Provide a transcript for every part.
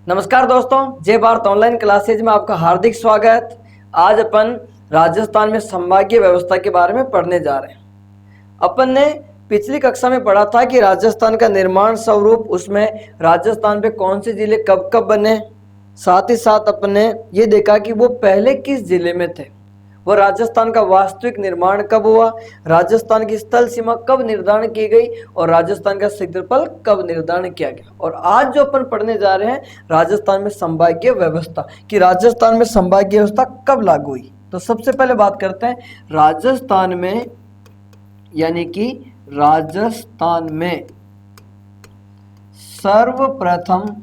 नमस्कार दोस्तों, जय भारत ऑनलाइन क्लासेज में आपका हार्दिक स्वागत। आज अपन राजस्थान में संभागीय व्यवस्था के बारे में पढ़ने जा रहे हैं। अपन ने पिछली कक्षा में पढ़ा था कि राजस्थान का निर्माण स्वरूप, उसमें राजस्थान पे कौन से जिले कब कब बने। साथ ही साथ अपन ने ये देखा कि वो पहले किस जिले में थे, वो राजस्थान का वास्तविक निर्माण कब हुआ, राजस्थान की स्थल सीमा कब निर्धारण की गई और राजस्थान का क्षेत्रफल कब निर्धारण किया गया। और आज जो अपन पढ़ने जा रहे हैं राजस्थान में संभागीय व्यवस्था, कि राजस्थान में संभागीय व्यवस्था कब लागू हुई। तो सबसे पहले बात करते हैं राजस्थान में, यानी कि राजस्थान में सर्वप्रथम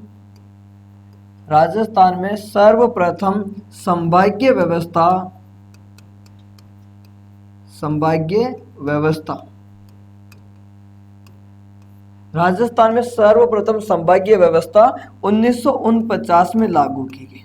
संभागीय व्यवस्था राजस्थान में सर्वप्रथम संभागीय व्यवस्था 1949 में लागू की गई।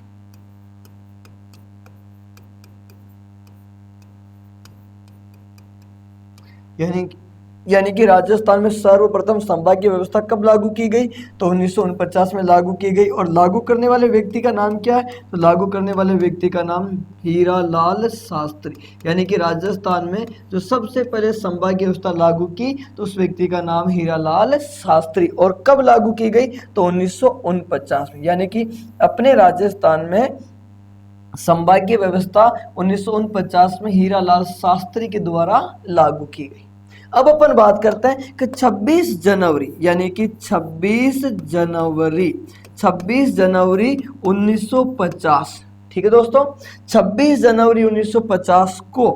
यानी कि राजस्थान में सर्वप्रथम संभागीय व्यवस्था कब लागू की गई, तो 1949 में लागू की गई। और लागू करने वाले व्यक्ति का नाम क्या है, तो लागू करने वाले व्यक्ति का नाम हीरालाल शास्त्री। यानी कि राजस्थान में जो सबसे पहले संभागीय व्यवस्था लागू की तो उस व्यक्ति का नाम हीरालाल शास्त्री। और कब लागू की गई, तो 1949 में। यानी कि अपने राजस्थान में संभागीय व्यवस्था 1949 में हीरालाल शास्त्री के द्वारा लागू की गई। अब अपन बात करते हैं कि 26 जनवरी, यानी कि 26 जनवरी 1950, ठीक है दोस्तों, 26 जनवरी 1950 को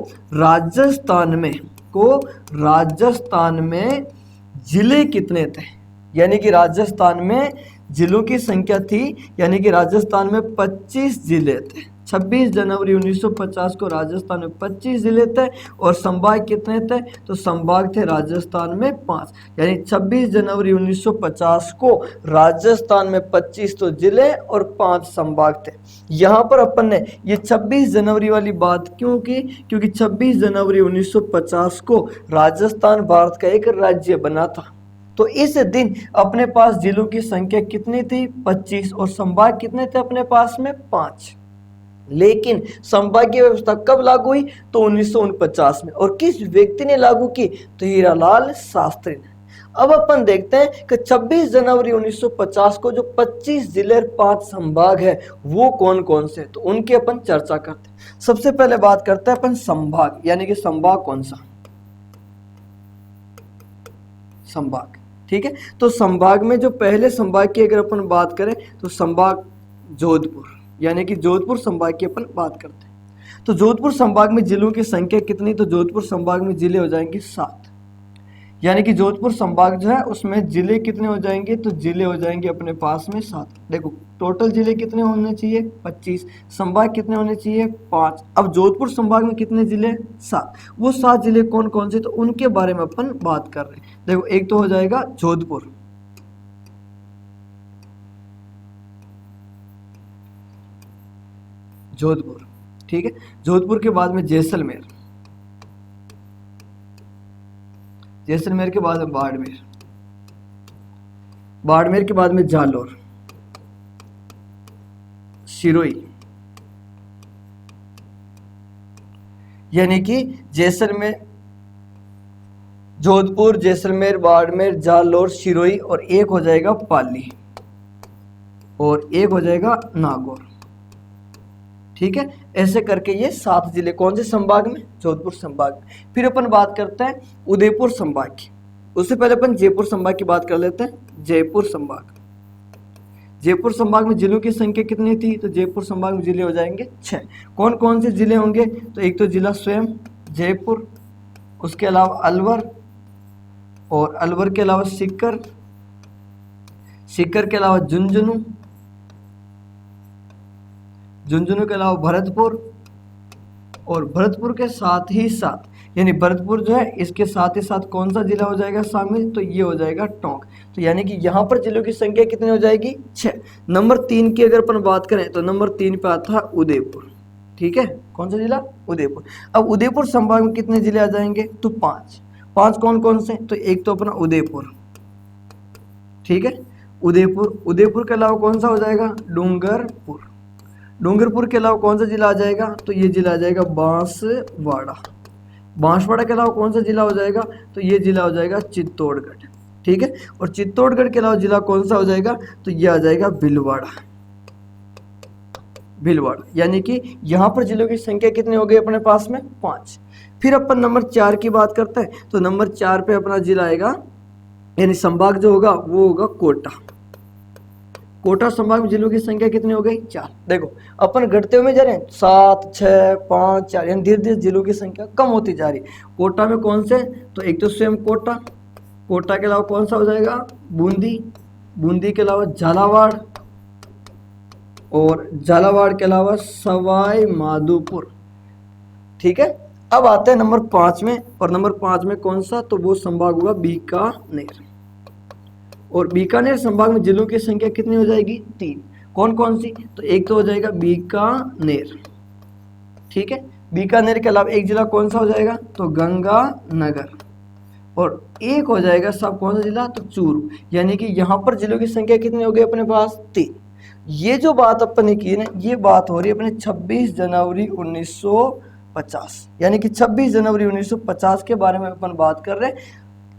राजस्थान में जिले कितने थे, यानी कि राजस्थान में जिलों की संख्या थी, यानी कि राजस्थान में 25 जिले थे। 26 जनवरी 1950 को राजस्थान में 25 जिले थे और संभाग कितने थे, तो संभाग थे राजस्थान में 5। यानी 26 जनवरी 1950 को राजस्थान में 25 तो जिले और 5 संभाग थे। यहाँ पर अपन ने ये 26 जनवरी वाली बात क्यों की, क्योंकि 26 जनवरी 1950 को राजस्थान भारत का एक राज्य बना था। तो इस दिन अपने पास जिलों की संख्या कितनी थी, 25, और संभाग कितने थे अपने पास में, 5। लेकिन संभागीय व्यवस्था कब लागू हुई, तो 1949 में। और किस व्यक्ति ने लागू की, तो हीरालाल शास्त्री ने। अब अपन देखते हैं कि 26 जनवरी 1950 को जो 25 जिले और 5 संभाग है वो कौन कौन से, तो उनकी अपन चर्चा करते हैं। सबसे पहले बात करते हैं अपन संभाग, यानी कि संभाग कौन सा, संभाग, ठीक है। तो संभाग में जो पहले संभाग की अगर अपन बात करें तो संभाग जोधपुर, यानी कि जोधपुर संभाग की अपन बात करते हैं। तो जोधपुर संभाग में जिलों की संख्या कितनी, तो जोधपुर संभाग में जिले हो जाएंगे 7। यानी कि जोधपुर संभाग जो है उसमें जिले कितने हो जाएंगे, तो जिले हो जाएंगे अपने पास में 7। देखो टोटल जिले कितने होने चाहिए, 25, संभाग कितने होने चाहिए, 5। अब जोधपुर संभाग में कितने जिले, 7। वो 7 जिले कौन कौन से, तो उनके बारे में अपन बात कर रहे हैं। देखो एक तो हो जाएगा जोधपुर, ठीक है। जोधपुर के बाद में जैसलमेर के बाद में बाड़मेर के बाद में जालोर, सिरोही। यानी कि जैसलमेर, जोधपुर, जैसलमेर, बाड़मेर, जालोर, सिरोही, और एक हो जाएगा पाली, और एक हो जाएगा नागौर, ठीक है। ऐसे करके ये 7 जिले कौन से संभाग में, जोधपुर संभाग में। फिर अपन बात करते हैं उदयपुर संभाग की। उससे पहले अपन जयपुर संभाग की बात कर लेते हैं। जयपुर संभाग में जिलों की संख्या कितनी थी, तो जयपुर संभाग में जिले हो जाएंगे 6। कौन कौन से जिले होंगे, तो एक तो जिला स्वयं जयपुर, उसके अलावा अलवर, और अलवर के अलावा सीकर के अलावा झुंझुनू के अलावा भरतपुर, और भरतपुर के साथ ही साथ, यानी भरतपुर जो है इसके साथ ही साथ कौन सा जिला हो जाएगा शामिल, तो ये हो जाएगा टोंक। तो यानी कि यहाँ पर जिलों की संख्या कितनी हो जाएगी, 6। नंबर 3 की अगर अपन बात करें तो नंबर 3 पे आता है उदयपुर, ठीक है। कौन सा जिला, उदयपुर। अब उदयपुर संभाग में कितने जिले आ जाएंगे, तो 5। 5 कौन कौन से, तो एक तो अपना उदयपुर, ठीक है। उदयपुर, उदयपुर के अलावा कौन सा हो जाएगा, डूंगरपुर, डूंगरपुर के अलावा कौन सा जिला आ जाएगा, तो ये जिला आ जाएगा बांसवाड़ा, बांसवाड़ा के अलावा कौन सा जिला हो जाएगा, तो ये जिला हो जाएगा चित्तौड़गढ़, ठीक है। और चित्तौड़गढ़ के अलावा जिला कौन सा हो जाएगा, तो ये आ जाएगा भीलवाड़ा, भीलवाड़ा। यानी कि यहाँ पर जिलों की संख्या कितनी हो गई अपने पास में, 5। फिर अपन नंबर 4 की बात करते हैं, तो नंबर 4 पे अपना जिला आएगा, यानी संभाग जो होगा वो होगा कोटा। कोटा संभाग में जिलों की संख्या कितनी हो गई, 4। देखो अपन घटते हुए जा रहे हैं, 7, 6, 5, 4, यानी धीरे धीरे जिलों की संख्या कम होती जा रही है। कोटा में कौन से, तो एक तो स्वयं कोटा, कोटा के अलावा कौन सा हो जाएगा, बूंदी, बूंदी के अलावा झालावाड़, और झालावाड़ के अलावा सवाई माधोपुर, ठीक है। अब आते हैं नंबर 5 में, और नंबर 5 में कौन सा, तो वो संभाग हुआ बीकानेर। और बीकानेर संभाग में जिलों की संख्या कितनी हो जाएगी, 3। कौन कौन सी, तो एक तो हो जाएगा बीकानेर, ठीक है। बीकानेर के अलावा एक जिला कौन सा हो जाएगा, तो गंगानगर, और एक हो जाएगा सब कौन सा जिला, तो चूरू। यानी कि यहाँ पर जिलों की संख्या कितनी हो गई अपने पास, 3। ये जो बात अपन ने की ना, ये बात हो रही है अपने 26 जनवरी 1950, यानी कि 26 जनवरी 1950 के बारे में अपन बात कर रहे हैं।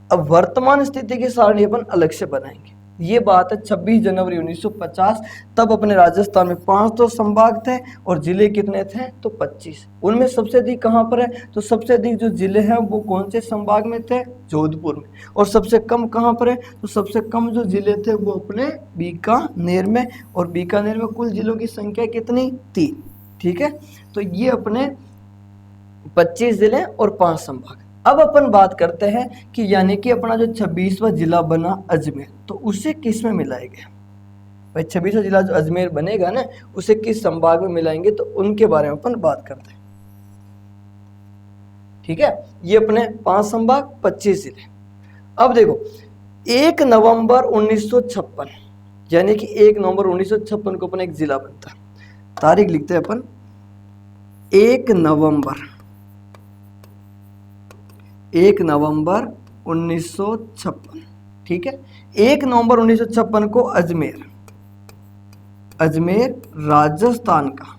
अब वर्तमान स्थिति की सारणी अपन अलग से बनाएंगे। ये बात है 26 जनवरी 1950, तब अपने राजस्थान में 5 तो संभाग थे और जिले कितने थे, तो 25। उनमें सबसे अधिक कहाँ पर है, तो सबसे अधिक जो जिले हैं वो कौन से संभाग में थे, जोधपुर में। और सबसे कम कहाँ पर है, तो सबसे कम जो जिले थे वो अपने बीकानेर में, और बीकानेर में कुल जिलों की संख्या कितनी, 3, ठीक है। तो ये अपने 25 जिले और 5 संभाग। अब अपन बात करते हैं कि यानी कि अपना जो 26वां जिला बना अजमेर, तो उसे किस में मिलाएंगे भाई, 26वां जिला जो अजमेर बनेगा ना, उसे किस संभाग में मिलाएंगे, तो उनके बारे में अपन बात करते हैं, ठीक है। ये अपने 5 संभाग 25 जिले। अब देखो 1 नवंबर 1956, यानी कि 1 नवंबर 1956 को अपन एक जिला बनता है। तारीख लिखते हैं अपन 1 नवंबर 1956, ठीक है। 1 नवंबर 1956 को अजमेर राजस्थान का,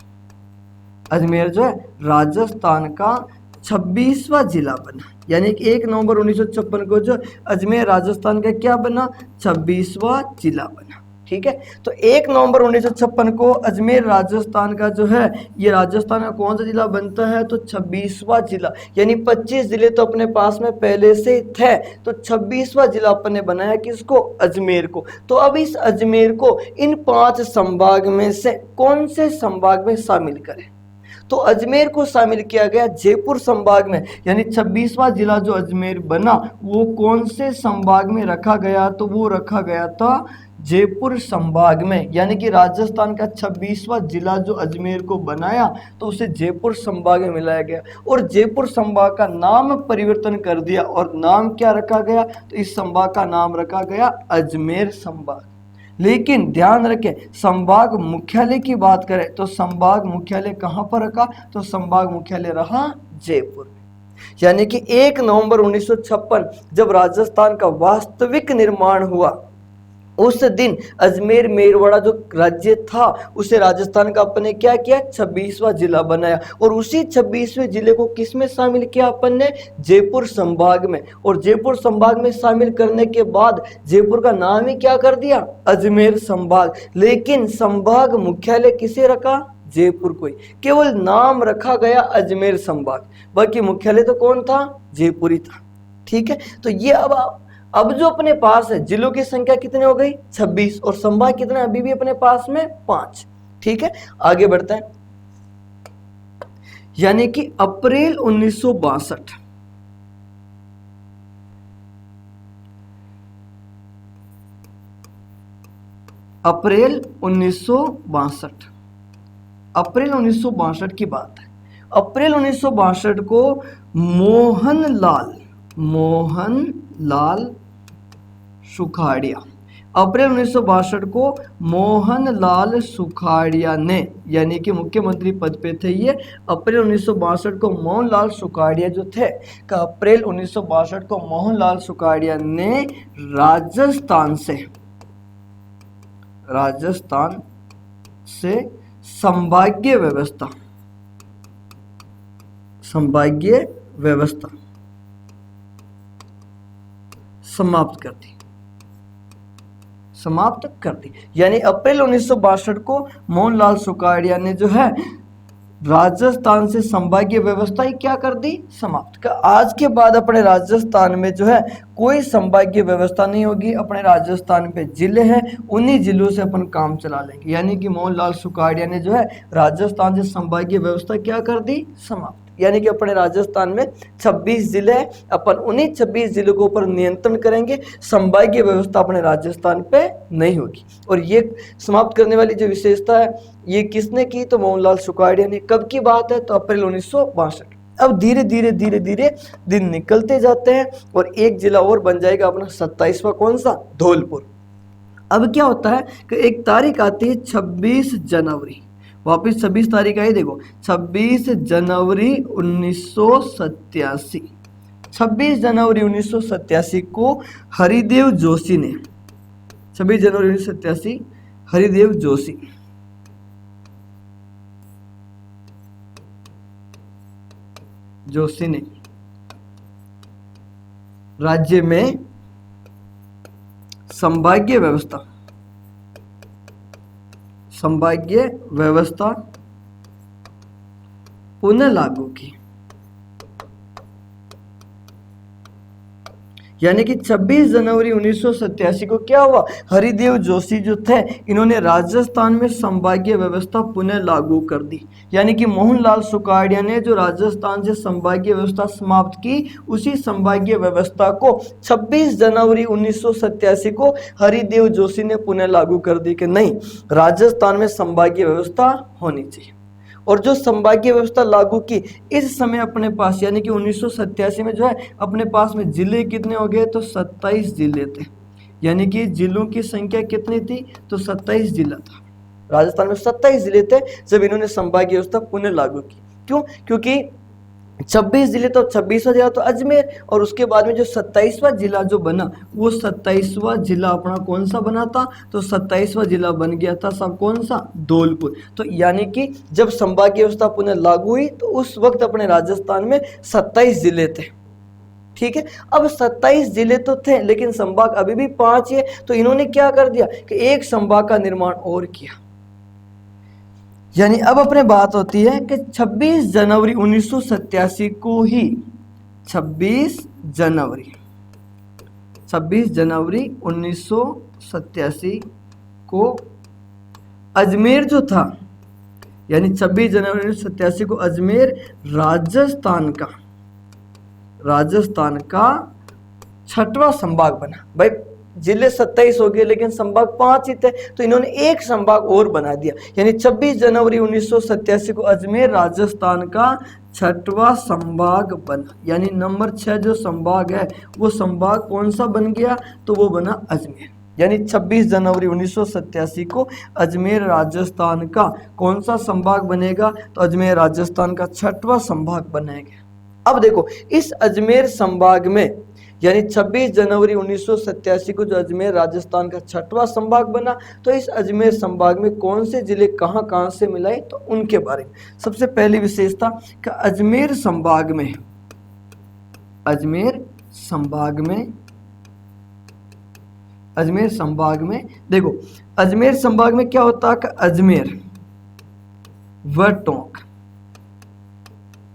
अजमेर जो है राजस्थान का 26वां जिला बना। यानी कि 1 नवंबर 1956 को जो अजमेर राजस्थान का क्या बना, 26वां जिला बना, ठीक है। तो 1 नवंबर 1956 को अजमेर राजस्थान का जो है, ये राजस्थान का कौन सा जिला बनता है, तो 26वां जिला। यानी 25 जिले तो अपने पास में पहले से थे, तो 26वां जिला अपन ने बनाया किसको, अजमेर को। तो अब इस अजमेर को इन 5 संभाग में से कौन से संभाग में शामिल करें, तो अजमेर को शामिल किया गया जयपुर संभाग में। यानी 26वां जिला जो अजमेर बना वो कौन से संभाग में रखा गया, तो वो रखा गया था जयपुर संभाग में। यानी कि राजस्थान का 26वां जिला जो अजमेर को बनाया, तो उसे जयपुर संभाग में मिलाया गया, और जयपुर संभाग का नाम परिवर्तन कर दिया, और नाम क्या रखा गया, तो इस संभाग का नाम रखा गया अजमेर संभाग। लेकिन ध्यान रखें, संभाग मुख्यालय की बात करें तो संभाग मुख्यालय कहां पर रखा, तो संभाग मुख्यालय रहा जयपुर। यानी कि 1 नवंबर 1956 जब राजस्थान का वास्तविक निर्माण हुआ, उस दिन अजमेर मेरवाड़ा जो राज्य था उसे राजस्थान का अपन ने क्या किया, 26वां जिला बनाया, और उसी 26वें जिले को किस में शामिल किया अपन ने, जयपुर संभाग में। और जयपुर संभाग में शामिल करने के बाद जयपुर का नाम ही क्या कर दिया, अजमेर संभाग। लेकिन संभाग मुख्यालय किसे रखा, जयपुर को ही, केवल नाम रखा गया अजमेर संभाग, बाकी मुख्यालय तो कौन था, जयपुर ही था, ठीक है। तो ये अब जो अपने पास है जिलों की संख्या कितनी हो गई, 26, और संभाग कितने अभी भी अपने पास में 5, ठीक है। आगे बढ़ते हैं। यानी कि अप्रैल 1962 अप्रैल 1962 की बात है। अप्रैल 1962 को मोहनलाल सुखाड़िया, अप्रैल 1962 को मोहनलाल सुखाड़िया ने, यानी कि मुख्यमंत्री पद पे थे ये। अप्रैल 1962 को मोहनलाल सुखाड़िया जो थे, का अप्रैल 1962 को मोहनलाल सुखाड़िया ने राजस्थान से राजस्थान से संभागीय व्यवस्था, संभागीय व्यवस्था समाप्त कर दी, समाप्त कर दी। यानी अप्रैल 1962 को मोहनलाल सुखाड़िया ने जो है राजस्थान से संभागीय व्यवस्था ही क्या कर दी, समाप्त कर। आज के बाद अपने राजस्थान में जो है कोई संभागीय व्यवस्था नहीं होगी। अपने राजस्थान पे जिले हैं, उन्हीं जिलों से अपन काम चला लेंगे। यानी कि मोहनलाल सुखाड़िया ने जो है राजस्थान से संभागीय व्यवस्था क्या कर दी, समाप्त। यानी कि अपने राजस्थान में 26 जिले हैं, अपन उन्हीं 26 जिलों के ऊपर नियंत्रण करेंगे, संभागीय व्यवस्था अपने राजस्थान पे नहीं होगी। और ये समाप्त करने वाली जो विशेषता है ये किसने की, तो मोहनलाल सुखाड़िया ने। कब की बात है, तो अप्रैल 1962। अब धीरे धीरे धीरे धीरे दिन निकलते जाते हैं और एक जिला और बन जाएगा अपना 27वां, कौन सा, धौलपुर। अब क्या होता है कि एक तारीख आती है 26 जनवरी, वापिस 26 तारीख आई, देखो 26 जनवरी 1987। 26 जनवरी 1987 को हरिदेव जोशी ने, 26 जनवरी 1987 हरिदेव जोशी ने राज्य में संभागीय व्यवस्था, संभागीय व्यवस्था पुनः लागू की। यानी कि 26 जनवरी 1987 को क्या हुआ, हरिदेव जोशी जो थे इन्होंने राजस्थान में संभागीय व्यवस्था पुनः लागू कर दी। यानी कि मोहनलाल सुखाड़िया ने जो राजस्थान से संभागीय व्यवस्था समाप्त की, उसी संभागीय व्यवस्था को 26 जनवरी 1987 को हरिदेव जोशी ने पुनः लागू कर दी कि नहीं, राजस्थान में संभागीय व्यवस्था होनी चाहिए। और जो संभागीय व्यवस्था लागू की, इस समय अपने पास यानी कि 1987 में जो है अपने पास में जिले कितने हो गए, तो 27 जिले थे। यानी कि जिलों की संख्या कितनी थी, तो 27 जिला था। राजस्थान में 27 जिले थे जब इन्होंने संभागीय व्यवस्था पुनः लागू की। क्यों, क्योंकि 26 जिले तो 26वां जिला तो अजमेर, और उसके बाद में जो 27वां जिला जो बना, वो 27वां जिला अपना कौन सा बना था, तो 27वां जिला बन गया था सब कौन सा, धौलपुर। तो यानी कि जब संभागीय व्यवस्था पुनः लागू हुई तो उस वक्त अपने राजस्थान में 27 जिले थे। ठीक है, अब 27 जिले तो थे लेकिन संभाग अभी भी 5 है। तो इन्होंने क्या कर दिया कि एक संभाग का निर्माण और किया। यानी अब अपने बात होती है कि 26 जनवरी 1987 को ही 26 जनवरी 1987 को अजमेर जो था, यानी 26 जनवरी 1987 को अजमेर राजस्थान का 6वां संभाग बना। भाई जिले 27 हो गए लेकिन संभाग 5 ही थे, तो इन्होंने एक संभाग और बना दिया। यानी 26 जनवरी 1987 को अजमेर राजस्थान का 6वां संभाग बना। यानी नंबर 6 जो संभाग है वो संभाग कौन सा बन गया, तो वो बना अजमेर। यानी 26 जनवरी 1987 को अजमेर राजस्थान का कौन सा संभाग बनेगा, तो अजमेर राजस्थान का 6वां संभाग बनेगा। अब देखो इस अजमेर संभाग में, यानी 26 जनवरी 1987 को जो अजमेर राजस्थान का 6वां संभाग बना, तो इस अजमेर संभाग में कौन से जिले कहां से मिलाए, तो उनके बारे में सबसे पहली विशेषता कि अजमेर संभाग में देखो, अजमेर संभाग में क्या होता है कि अजमेर व टोंक,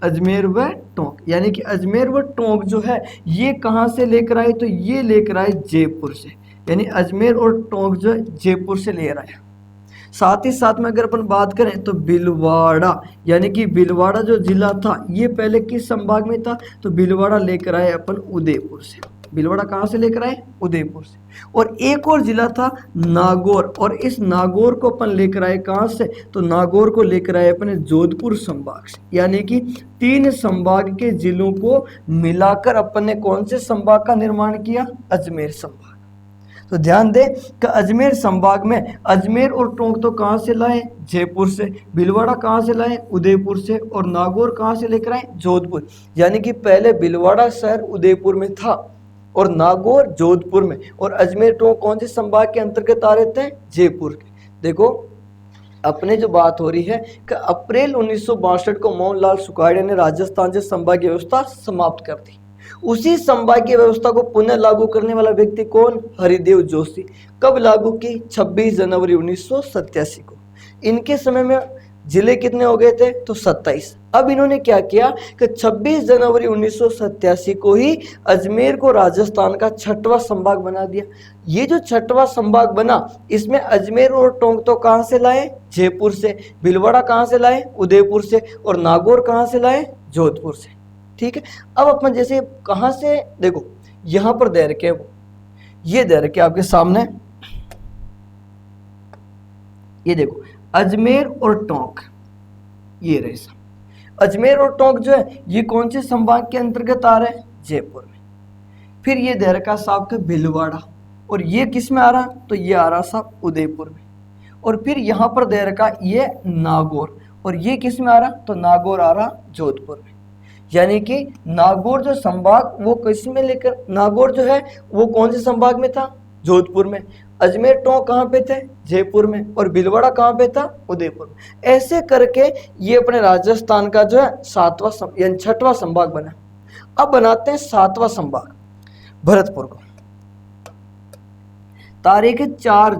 अजमेर व टोंक, यानी कि अजमेर व टोंक जो है ये कहाँ से लेकर आए, तो ये लेकर आए जयपुर से। यानी अजमेर और टोंक जो है जयपुर से लेकर आया। साथ ही साथ में अगर अपन बात करें तो भीलवाड़ा, यानी कि भीलवाड़ा जो जिला था ये पहले किस संभाग में था, तो भीलवाड़ा लेकर आए अपन उदयपुर से। भीलवाड़ा कहाँ से लेकर आए, उदयपुर से। और एक और जिला था नागौर, और इस नागौर को अपन लेकर आए कहाँ से, तो नागौर को लेकर आए अपने जोधपुर संभाग से। यानी कि 3 संभाग के जिलों को मिलाकर अपन ने कौन से संभाग का निर्माण किया, अजमेर संभाग। तो ध्यान दें कि अजमेर संभाग में अजमेर और टोंक तो कहाँ से लाए, जयपुर से। भीलवाड़ा कहाँ से लाए, उदयपुर से। और नागौर कहाँ से लेकर आए, जोधपुर। यानी कि पहले भीलवाड़ा शहर उदयपुर में था, और नागौर जोधपुर में, और अजमेर टोंक कौन से संभाग के अंतर्गत आ रहे थे? जयपुर के। देखो अपने जो बात हो रही है कि अप्रैल 1962 को मोहनलाल सुखाड़िया ने राजस्थान से संभागीय व्यवस्था समाप्त कर दी। उसी संभागीय व्यवस्था को पुनः लागू करने वाला व्यक्ति कौन? हरिदेव जोशी। कब लागू की? 26 जनवरी 1987 को। इनके समय में जिले कितने हो गए थे? तो 27। अब इन्होंने क्या किया कि 26 जनवरी 1987 को ही अजमेर को राजस्थान का 6वां संभाग बना दिया। ये जो 6वां संभाग बना, इसमें अजमेर और टोंक तो कहां से लाए? जयपुर से। भीलवाड़ा कहां से लाए? उदयपुर से। और नागौर कहां से लाए? जोधपुर से। ठीक है। अब अपन जैसे कहां से, देखो यहां पर दे रखे वो, ये दे रखे आपके सामने, ये देखो अजमेर और टोंक, ये रहे सब। अजमेर और टोंक जो है ये कौन से संभाग के अंतर्गत आ रहे हैं? जयपुर में। फिर ये दे रखा साहब का भीलवाड़ा, और ये किस में आ रहा? तो ये आ रहा साहब उदयपुर में। और फिर यहां पर दे रखा ये नागौर, और ये किस में आ रहा? तो नागौर आ रहा जोधपुर में। यानी कि नागौर जो संभाग वो किस में लेकर, नागौर जो है वो कौन से संभाग में था? जोधपुर में। अजमेर टोंक कहाँ पे थे? जयपुर में। और भीलवाड़ा कहाँ पे था? उदयपुर में। ऐसे करके ये अपने राजस्थान का जो है 6वां संभाग बना। अब बनाते हैं 7वां संभाग भरतपुर को। तारीख है 4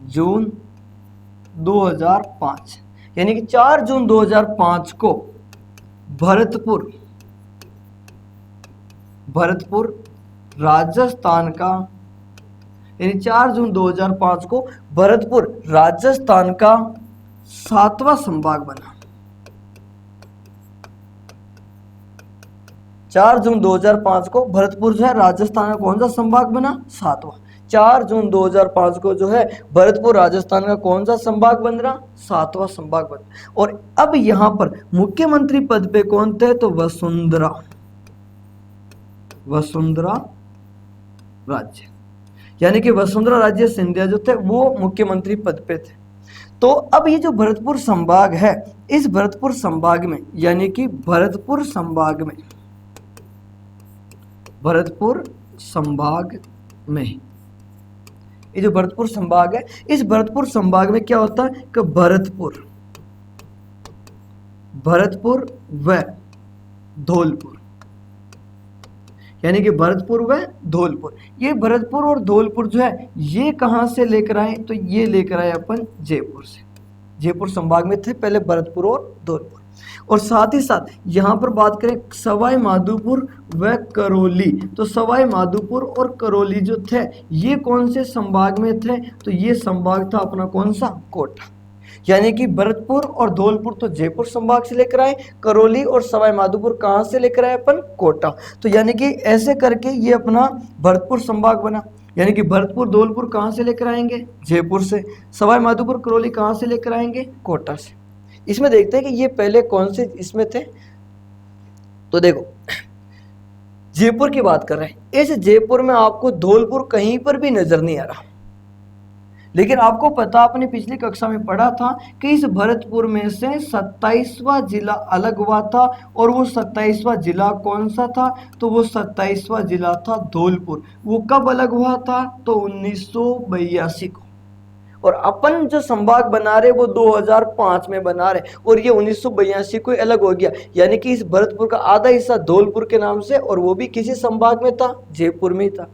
जून 2005, यानी कि 4 जून 2005 को भरतपुर राजस्थान का, यानी 4 जून 2005 को भरतपुर राजस्थान का 7वां संभाग बना। 4 जून 2005 को भरतपुर जो है राजस्थान का कौन सा संभाग बना? 7वां। 4 जून 2005 को जो है भरतपुर राजस्थान का कौन सा संभाग बन रहा? 7वां संभाग बन रहा। और अब यहां पर मुख्यमंत्री पद पे कौन थे? तो वसुंधरा राज्य, यानी कि वसुंधरा राज्य सिंधिया जो थे वो मुख्यमंत्री पद पे थे। तो अब ये जो भरतपुर संभाग है, इस भरतपुर संभाग में, यानी कि भरतपुर संभाग में ये जो भरतपुर संभाग है, इस भरतपुर संभाग में क्या होता है कि भरतपुर व धौलपुर, यानी कि भरतपुर व धौलपुर, ये भरतपुर और धौलपुर जो है ये कहां से लेकर आए? तो ये लेकर आए अपन जयपुर से। जयपुर संभाग में थे पहले भरतपुर और धौलपुर। और साथ ही साथ यहां पर बात करें सवाई माधोपुर व करौली, तो सवाई माधोपुर और करौली जो थे ये कौन से संभाग में थे? तो ये संभाग था अपना कौन सा? कोटा। यानी कि भरतपुर और धौलपुर तो जयपुर संभाग से लेकर आए, करौली और सवाई माधोपुर कहां से लेकर आए अपन? कोटा। तो यानी कि ऐसे करके ये अपना भरतपुर संभाग बना। यानी कि भरतपुर धौलपुर कहां से लेकर आएंगे? जयपुर से। सवाई माधोपुर करौली कहां से लेकर आएंगे? कोटा से। इसमें देखते हैं कि ये पहले कौन से इसमें थे। तो देखो जयपुर की बात कर रहे हैं। इस जयपुर में आपको धौलपुर कहीं पर भी नजर नहीं आ रहा, लेकिन आपको पता, आपने पिछली कक्षा में पढ़ा था कि इस भरतपुर में से 27वां जिला अलग हुआ था। और वो 27वां जिला कौन सा था? तो वो 27वां जिला था धौलपुर। वो कब अलग हुआ था? तो 1982 को। और अपन जो संभाग बना रहे वो 2005 में बना रहे, और ये 1982 को अलग हो गया। यानी कि इस भरतपुर का आधा हिस्सा धौलपुर के नाम से, और वो भी किसी संभाग में था? जयपुर में था।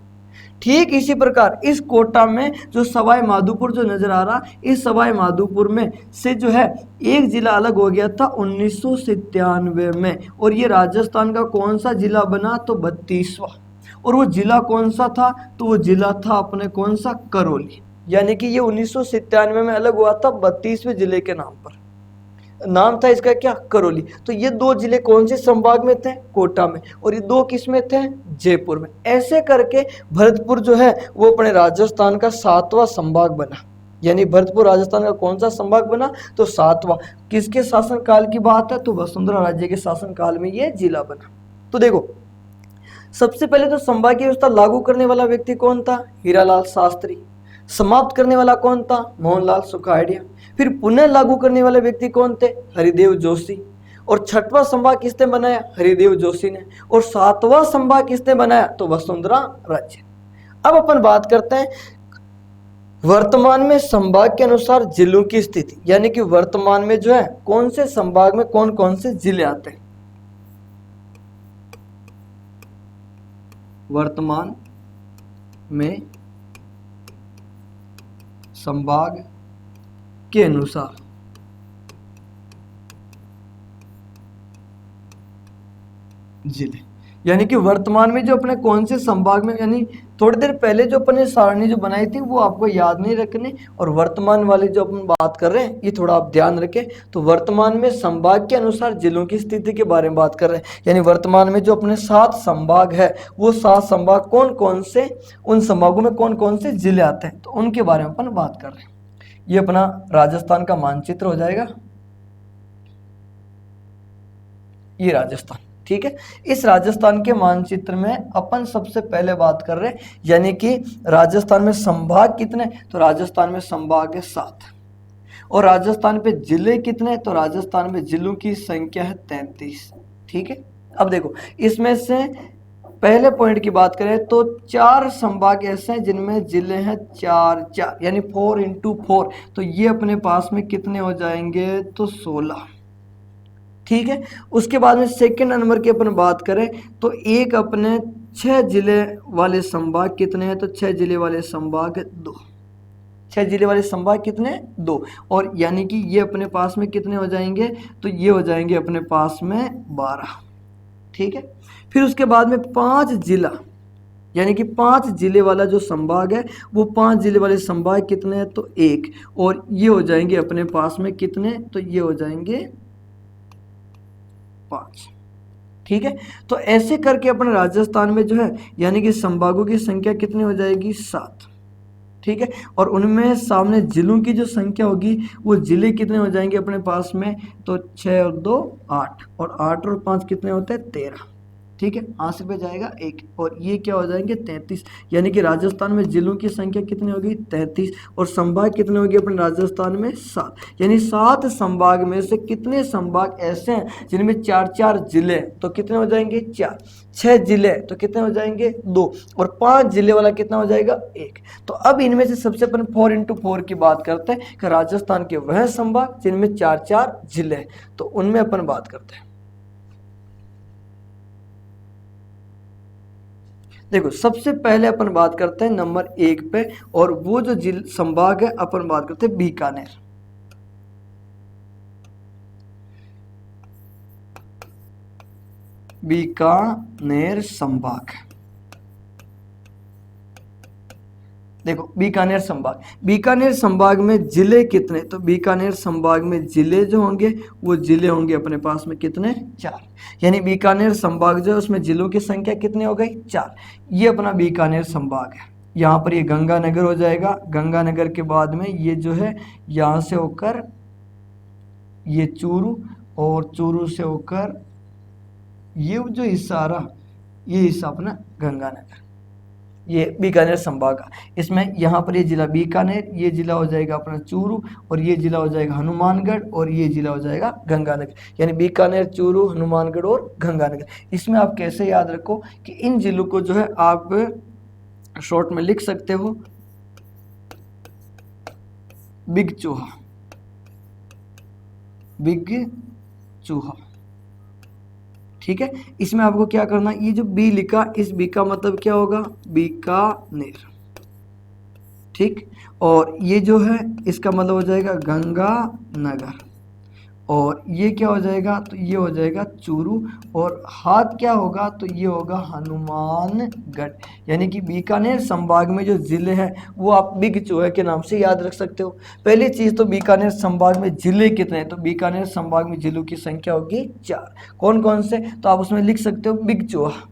ठीक इसी प्रकार इस कोटा में जो सवाई माधोपुर जो नजर आ रहा, इस सवाई माधोपुर में से जो है एक जिला अलग हो गया था 1997 में, और ये राजस्थान का कौन सा जिला बना? तो 32वां। और वो जिला कौन सा था? तो वो जिला था अपने कौन सा? करौली। यानी कि ये 1997 में अलग हुआ था 32वें जिले के नाम पर। नाम था इसका क्या? करौली। तो ये 2 जिले कौन से संभाग में थे? कोटा में। और ये 2 किस में थे? जयपुर में। ऐसे करके भरतपुर जो है वो अपने राजस्थान का 7वां संभाग बना। यानी भरतपुर राजस्थान का कौन सा संभाग बना? तो 7वां। किसके शासनकाल की बात है? तो वसुंधरा राज्य के शासनकाल में ये जिला बना। तो देखो सबसे पहले तो संभागीय व्यवस्था लागू करने वाला व्यक्ति कौन था? हीरालाल शास्त्री। समाप्त करने वाला कौन था? मोहनलाल सुखाड़िया। फिर पुनः लागू करने वाले व्यक्ति कौन थे? हरिदेव जोशी। और छठवां संभाग किसने बनाया? हरिदेव जोशी ने। और सातवां संभाग किसने बनाया? तो वसुंधरा राजे। अब अपन बात करते हैं वर्तमान में संभाग के अनुसार जिलों की स्थिति, यानी कि वर्तमान में जो है कौन से संभाग में कौन कौन से जिले आते हैं। वर्तमान में संभाग के अनुसार जिले, यानी कि वर्तमान में जो अपने कौन से संभाग में, यानी थोड़ी देर पहले जो अपने सारणी जो बनाई थी वो आपको याद नहीं रखनी, और वर्तमान वाली जो अपन बात कर रहे हैं ये थोड़ा आप ध्यान रखें। तो वर्तमान में संभाग के अनुसार जिलों की स्थिति के बारे में बात कर रहे हैं, यानी वर्तमान में जो अपने 7 संभाग है वो 7 संभाग कौन कौन से, उन संभागों में कौन कौन से जिले आते हैं, तो उनके बारे में अपन बात कर रहे हैं। ये अपना राजस्थान का मानचित्र हो जाएगा, ये राजस्थान, ठीक है। इस राजस्थान के मानचित्र में अपन सबसे पहले बात कर रहे हैं, यानी कि राजस्थान में संभाग कितने, तो राजस्थान में संभाग है 7, और राजस्थान पे जिले कितने, तो राजस्थान में जिलों की संख्या है 33, ठीक है। अब देखो इसमें से पहले पॉइंट की बात करें तो 4 संभाग ऐसे हैं जिनमें जिले हैं 4 4, यानी 4 × 4, तो ये अपने पास में कितने हो जाएंगे, तो 16, ठीक है। उसके बाद में सेकंड नंबर की अपन बात करें तो एक अपने 6 जिले वाले संभाग कितने हैं, तो 6 जिले वाले संभाग 2, 6 जिले वाले संभाग कितने, 2, और यानी कि ये अपने पास में कितने हो जाएंगे, तो ये हो जाएंगे अपने पास में 12, ठीक है। फिर उसके बाद में 5 जिला, यानी कि 5 जिले वाला जो संभाग है वो 5 जिले वाले संभाग कितने हैं, तो 1, और ये हो जाएंगे अपने पास में कितने, तो ये हो जाएंगे 5, ठीक है। तो ऐसे करके अपन राजस्थान में जो है यानी कि संभागों की संख्या कितनी हो जाएगी, 7, ठीक है। और उनमें सामने जिलों की जो संख्या होगी वो जिले कितने हो जाएंगे अपने पास में, तो 6 और 2 8, और 8 और 5 कितने होते हैं, 13, ठीक है। आंसर पे जाएगा 1, और ये क्या हो जाएंगे 33, यानी कि राजस्थान में जिलों की संख्या कितनी होगी, 33, और संभाग कितने होंगे अपने राजस्थान में, 7, यानी 7 संभाग में से कितने संभाग ऐसे हैं जिनमें 4 4 जिले, तो कितने हो जाएंगे 4, 6 जिले तो कितने हो जाएंगे 2, और 5 जिले वाला कितना हो जाएगा 1। तो अब इनमें से सबसे अपन 4 × 4 की बात करते हैं कि राजस्थान के वह संभाग जिनमें 4 4 जिले, तो उनमें अपन बात करते हैं। देखो सबसे पहले अपन बात करते हैं नंबर 1 पे, और वो जो संभाग है अपन बात करते हैं बीकानेर। बीकानेर संभाग, देखो बीकानेर संभाग, बीकानेर संभाग में जिले कितने, तो बीकानेर संभाग में जिले जो होंगे वो जिले होंगे अपने पास में कितने, 4, यानी बीकानेर संभाग जो है उसमें जिलों की संख्या कितनी हो गई, 4। ये अपना बीकानेर संभाग है। यहाँ पर ये गंगानगर हो जाएगा, गंगानगर के बाद में ये जो है यहाँ से होकर ये चूरू, और चूरू से होकर ये जो हिस्सा आ रहा ये हिस्सा अपना गंगानगर, ये बीकानेर संभाग का। इसमें यहाँ पर ये जिला बीकानेर, ये जिला हो जाएगा अपना चूरू, और ये जिला हो जाएगा हनुमानगढ़, और ये जिला हो जाएगा गंगानगर, यानी बीकानेर, चूरू, हनुमानगढ़ और गंगानगर। इसमें आप कैसे याद रखो कि इन जिलों को जो है आप शॉर्ट में लिख सकते हो बिग चूहा, बिग चूहा, ठीक है। इसमें आपको क्या करना, ये जो बी लिखा, इस बी का मतलब क्या होगा, बीकानेर, ठीक। और ये जो है इसका मतलब हो जाएगा गंगानगर, और ये क्या हो जाएगा, तो ये हो जाएगा चूरू, और हाथ क्या होगा, तो ये होगा हनुमानगढ़। यानी कि बीकानेर संभाग में जो जिले हैं वो आप बिग चूहे के नाम से याद रख सकते हो। पहली चीज़ तो बीकानेर संभाग में जिले कितने हैं, तो बीकानेर संभाग में जिलों की संख्या होगी 4। कौन कौन से, तो आप उसमें लिख सकते हो बिग चूहा,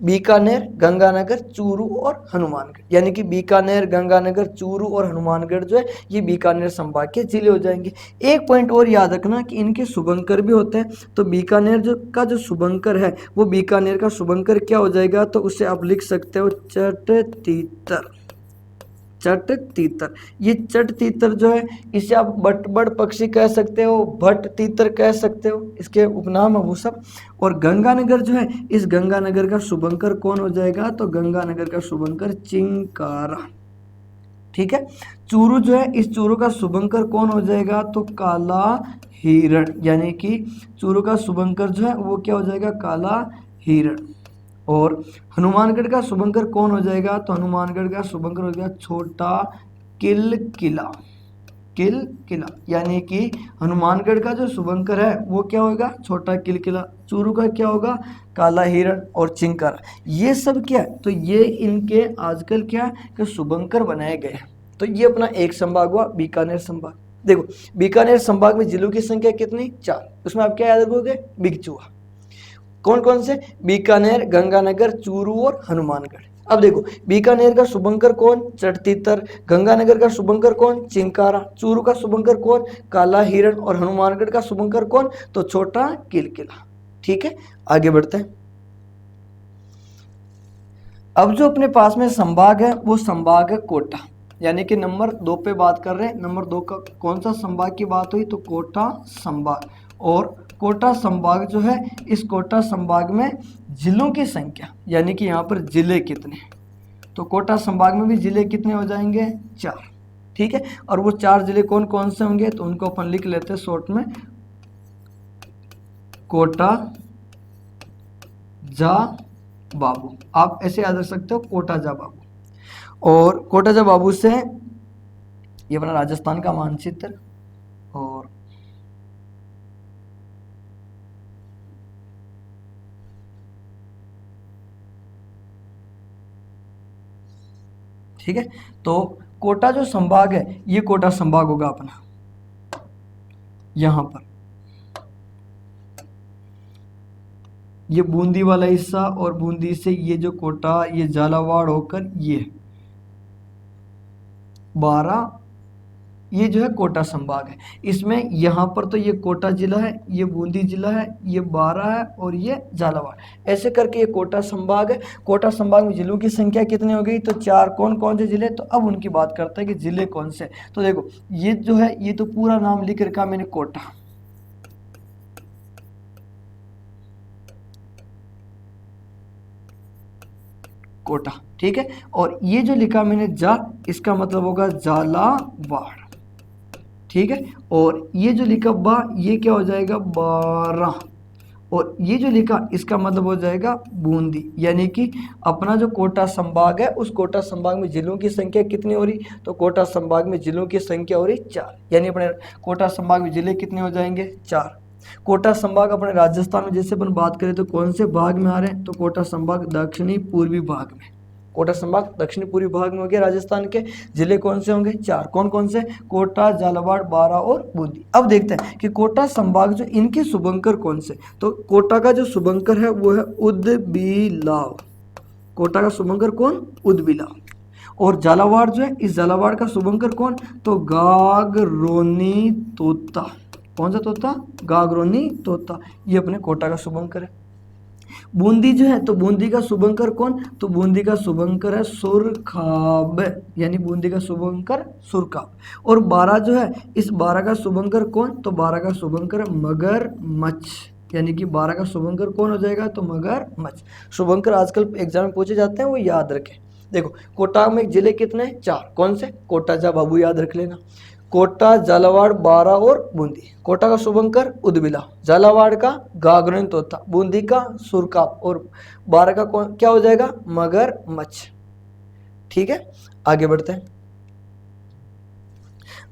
बीकानेर, गंगानगर, चूरू और हनुमानगढ़, यानी कि बीकानेर, गंगानगर, चूरू और हनुमानगढ़ जो है ये बीकानेर संभाग के जिले हो जाएंगे। एक पॉइंट और याद रखना कि इनके शुभंकर भी होते हैं, तो बीकानेर जो शुभंकर है वो बीकानेर का शुभंकर क्या हो जाएगा, तो उसे आप लिख सकते हो चटतीतर, चट तीतर। ये चट तीतर जो है इसे आप बटबड़ पक्षी कह सकते हो, भट तीतर कह सकते हो, इसके उपनाम है वो सब। और गंगानगर जो है, इस गंगानगर का शुभंकर कौन हो जाएगा, तो गंगानगर का शुभंकर चिंकारा। ठीक है। चूरू जो है, इस चूरू का शुभंकर कौन हो जाएगा, तो काला हिरण, यानी कि चूरू का शुभंकर जो है वो क्या हो जाएगा, काला हिरण। और हनुमानगढ़ का शुभंकर कौन हो जाएगा, तो हनुमानगढ़ का शुभंकर हो जाएगा छोटा किलकिला। किलकिला, यानी कि हनुमानगढ़ का जो शुभंकर है वो क्या होगा, छोटा किलकिला। चूरू का क्या होगा, काला हिरण और चिंकारा। ये सब क्या है, तो ये इनके आजकल क्या है कि शुभंकर बनाए गए हैं। तो ये अपना एक संभाग हुआ, बीकानेर संभाग। देखो बीकानेर संभाग में जिलों की संख्या कितनी, 4। उसमें आप क्या याद रखोगे, बिगचुआ। कौन कौन से, बीकानेर, गंगानगर, चूरू और हनुमानगढ़। अब देखो बीकानेर का शुभंकर कौन, चटतीतर। गंगानगर का शुभंकर कौन, चिंकारा। चूरू का शुभंकर कौन, काला हिरण। और हनुमानगढ़ का शुभंकर कौन, तो छोटा किलकिला। ठीक है, आगे बढ़ते हैं। अब जो अपने पास में संभाग है वो संभाग है कोटा, यानी कि नंबर 2 पे बात कर रहे हैं। नंबर 2 का कौन सा संभाग की बात हुई, तो कोटा संभाग। और कोटा संभाग जो है, इस कोटा संभाग में जिलों की संख्या, यानी कि यहाँ पर जिले कितने, तो कोटा संभाग में भी जिले कितने हो जाएंगे, 4। ठीक है, और वो 4 जिले कौन कौन से होंगे, तो उनको अपन लिख लेते हैं शॉर्ट में, कोटा, जा, बाबू। आप ऐसे याद रख सकते हो, कोटा जा बाबू। और कोटा जा बाबू से ये बना राजस्थान का मानचित्र। और ठीक है, तो कोटा जो संभाग है ये कोटा संभाग होगा अपना। यहां पर ये बूंदी वाला हिस्सा, और बूंदी से ये जो कोटा, ये झालावाड़ होकर ये 12, ये जो है कोटा संभाग है। इसमें यहाँ पर तो ये कोटा जिला है, ये बूंदी जिला है, ये 12 है और ये झालावाड़। ऐसे करके ये कोटा संभाग है। कोटा संभाग में जिलों की संख्या कितनी हो गई, तो 4। कौन कौन से जिले, तो अब उनकी बात करते हैं कि जिले कौन से। तो देखो ये जो है, ये तो पूरा नाम लिख रखा मैंने, कोटा। कोटा, ठीक है। और ये जो लिखा मैंने जा, इसका मतलब होगा झालावाड़। ठीक है, और ये जो लिखा बा, ये क्या हो जाएगा, 12। और ये जो लिखा इसका मतलब हो जाएगा बूंदी। यानी कि अपना जो कोटा संभाग है, उस कोटा संभाग में जिलों की संख्या कितनी हो रही, तो कोटा संभाग में जिलों की संख्या हो रही 4। यानी अपने कोटा संभाग में जिले कितने हो जाएंगे, 4। कोटा संभाग अपने राजस्थान में जैसे अपन बात करें तो कौन से भाग में आ रहे हैं, तो कोटा संभाग दक्षिणी पूर्वी भाग में। कोटा संभाग दक्षिणी पूर्वी भाग में हो गया राजस्थान के। जिले कौन से होंगे, 4। कौन कौन से, कोटा, झालावाड़, 12 और बूंदी। अब देखते हैं कि कोटा संभाग जो इनके शुभंकर कौन से। तो कोटा का जो शुभंकर है वो है उदबिलाव। कोटा का शुभंकर कौन, उदबिलाव। और झालावाड़ जो है, इस झालावाड़ का शुभंकर कौन, तो गागरोनी तोता। कौन सा तोता, गागरोनी तोता। ये अपने कोटा का शुभंकर है। बूंदी जो है, तो बूंदी का शुभंकर कौन, तो बूंदी का शुभंकर है सुरखाब, यानी बूंदी का शुभंकर सुरखाब। और 12 जो है, इस 12 का शुभंकर कौन, तो 12 का शुभंकर है मगरमच्छ। यानी कि 12 का शुभंकर कौन हो जाएगा, तो मगरमच्छ। शुभंकर आजकल एग्जाम में पूछे जाते हैं, वो याद रखें। देखो कोटा में जिले कितने, 4। कौन से, कोटा जा बाबू याद रख लेना। कोटा, झालावाड़, 12 और बूंदी। कोटा का शुभंकर उदबिला, झालावाड़ का गागरोनी तोता, बूंदी का सुरकाप और 12 का कौन क्या हो जाएगा, मगरमच्छ। ठीक है, आगे बढ़ते हैं।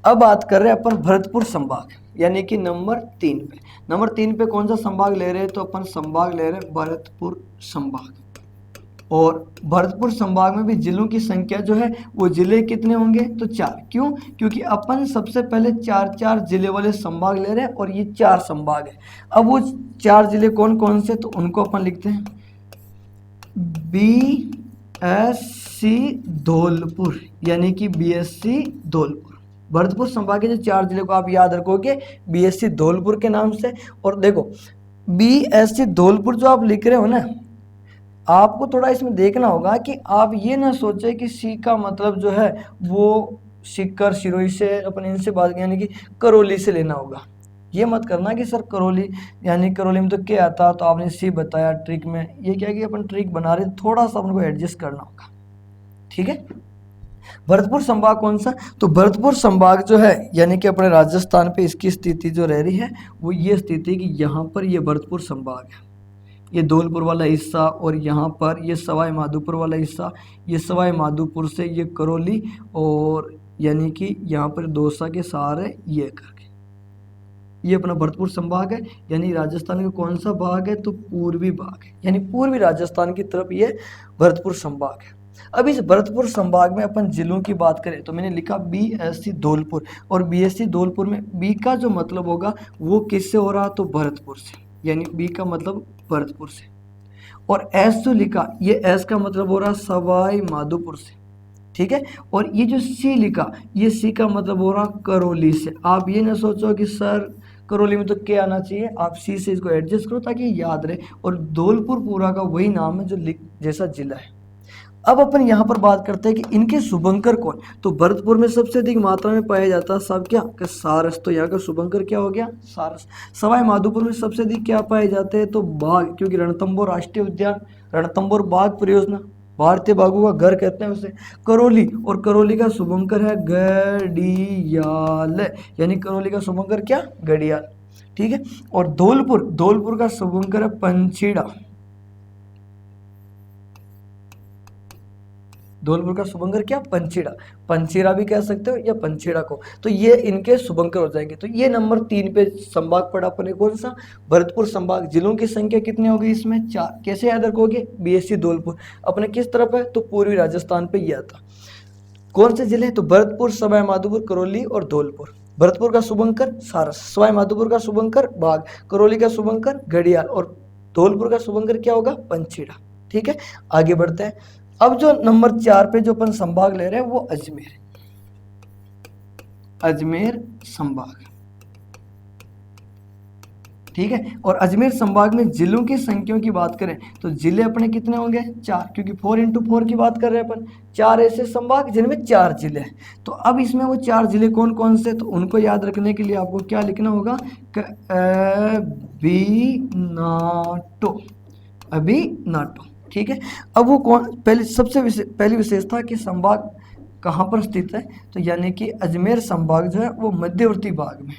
अब बात कर रहे हैं अपन भरतपुर संभाग, यानी कि नंबर 3 पे। नंबर 3 पे कौन सा संभाग ले रहे हैं, तो अपन संभाग ले रहे हैं भरतपुर संभाग। और भरतपुर संभाग में भी जिलों की संख्या जो है वो जिले कितने होंगे, तो 4। क्यों, क्योंकि अपन सबसे पहले 4 जिले वाले संभाग ले रहे हैं और ये 4 संभाग है। अब वो 4 जिले कौन कौन से, तो उनको अपन लिखते हैं BSC धौलपुर, यानी कि BSC धौलपुर। भरतपुर संभाग के जो 4 जिले को आप याद रखोगे BSC धौलपुर के नाम से। और देखो BSC धौलपुर जो आप लिख रहे हो ना, आपको थोड़ा इसमें देखना होगा कि आप ये ना सोचे कि सी का मतलब जो है वो सीकर सिरोही से अपन इनसे बात यानी कि करौली से लेना होगा। ये मत करना कि सर करौली यानी करौली में तो क्या आता, तो आपने सी बताया ट्रिक में। ये क्या कि अपन ट्रिक बना रहे, थोड़ा सा अपन को एडजस्ट करना होगा, ठीक है। भरतपुर संभाग कौन सा, तो भरतपुर संभाग जो है यानी कि अपने राजस्थान पे इसकी स्थिति जो रह रही है वो ये स्थिति कि यहाँ पर ये भरतपुर संभाग है, ये धौलपुर वाला हिस्सा, और यहाँ पर ये सवाई माधोपुर वाला हिस्सा, ये सवाई माधोपुर से ये करौली, और यानी कि यहाँ पर दौसा के सहारे ये करके ये अपना भरतपुर संभाग है। यानी राजस्थान का कौन सा भाग है, तो पूर्वी भाग है, यानी पूर्वी राजस्थान की तरफ ये भरतपुर संभाग है। अब इस भरतपुर संभाग में अपन जिलों की बात करें तो मैंने लिखा BSc धौलपुर, और BSc धौलपुर में बी का जो मतलब होगा वो किससे हो रहा, तो भरतपुर से, यानी बी का मतलब भरतपुर से। और एस जो लिखा, ये एस का मतलब हो रहा सवाई माधोपुर से, ठीक है। और ये जो सी लिखा, ये सी का मतलब हो रहा करौली से। आप ये ना सोचो कि सर करौली में तो क्या आना चाहिए, आप सी से इसको एडजस्ट करो ताकि याद रहे। और धौलपुर पूरा का वही नाम है जो जैसा जिला है। अब अपन यहाँ पर बात करते हैं कि इनके शुभंकर कौन, तो भरतपुर में सबसे अधिक मात्रा में पाया जाता है सब क्या कि सारस, तो यहाँ का शुभंकर क्या हो गया, सारस। सवाई माधोपुर में सबसे अधिक क्या पाए जाते हैं, तो बाघ, क्योंकि रणथंभौर राष्ट्रीय उद्यान, रणथंभौर बाघ परियोजना, भारतीय बाघों का घर कहते हैं उसे। करौली, और करौली का शुभंकर है घड़ियाल, यानी करौली का शुभंकर क्या, घड़ियाल, ठीक है। और धौलपुर, धौलपुर का शुभंकर है पंछीड़ा, धौलपुर का शुभंकर क्या, पंछीड़ा, पंछीरा भी कह सकते हो या पंछीड़ा को। तो ये इनके शुभंकर हो जाएंगे। तो ये नंबर 3 पे संभाग पड़ा अपने कौन सा, भरतपुर संभाग। जिलों की संख्या कितनी होगी इसमें, 4। कैसे याद रखोगे, BSc धौलपुर अपने किस तरफ है, तो पूर्वी राजस्थान पे ये आता। कौन से जिले, तो भरतपुर, सवाई माधोपुर, करौली और धौलपुर। भरतपुर का शुभंकर सारस, सवाई माधोपुर का शुभंकर बाघ, करौली का शुभंकर घड़ियाल, और धौलपुर का शुभंकर क्या होगा, पंछीड़ा, ठीक है। आगे बढ़ते हैं। अब जो नंबर 4 पे जो अपन संभाग ले रहे हैं वो अजमेर, अजमेर संभाग, ठीक है। और अजमेर संभाग में जिलों की संख्या की बात करें तो जिले अपने कितने होंगे, 4, क्योंकि 4x4 की बात कर रहे हैं अपन। 4 ऐसे संभाग जिनमें 4 जिले हैं। तो अब इसमें वो 4 जिले कौन कौन से, तो उनको याद रखने के लिए आपको क्या लिखना होगा, अभिनाटो, ठीक है। अब वो कौन, पहली विशेषता कि संभाग कहाँ पर स्थित है, तो यानी कि अजमेर संभाग जो है वो मध्यवर्ती भाग में,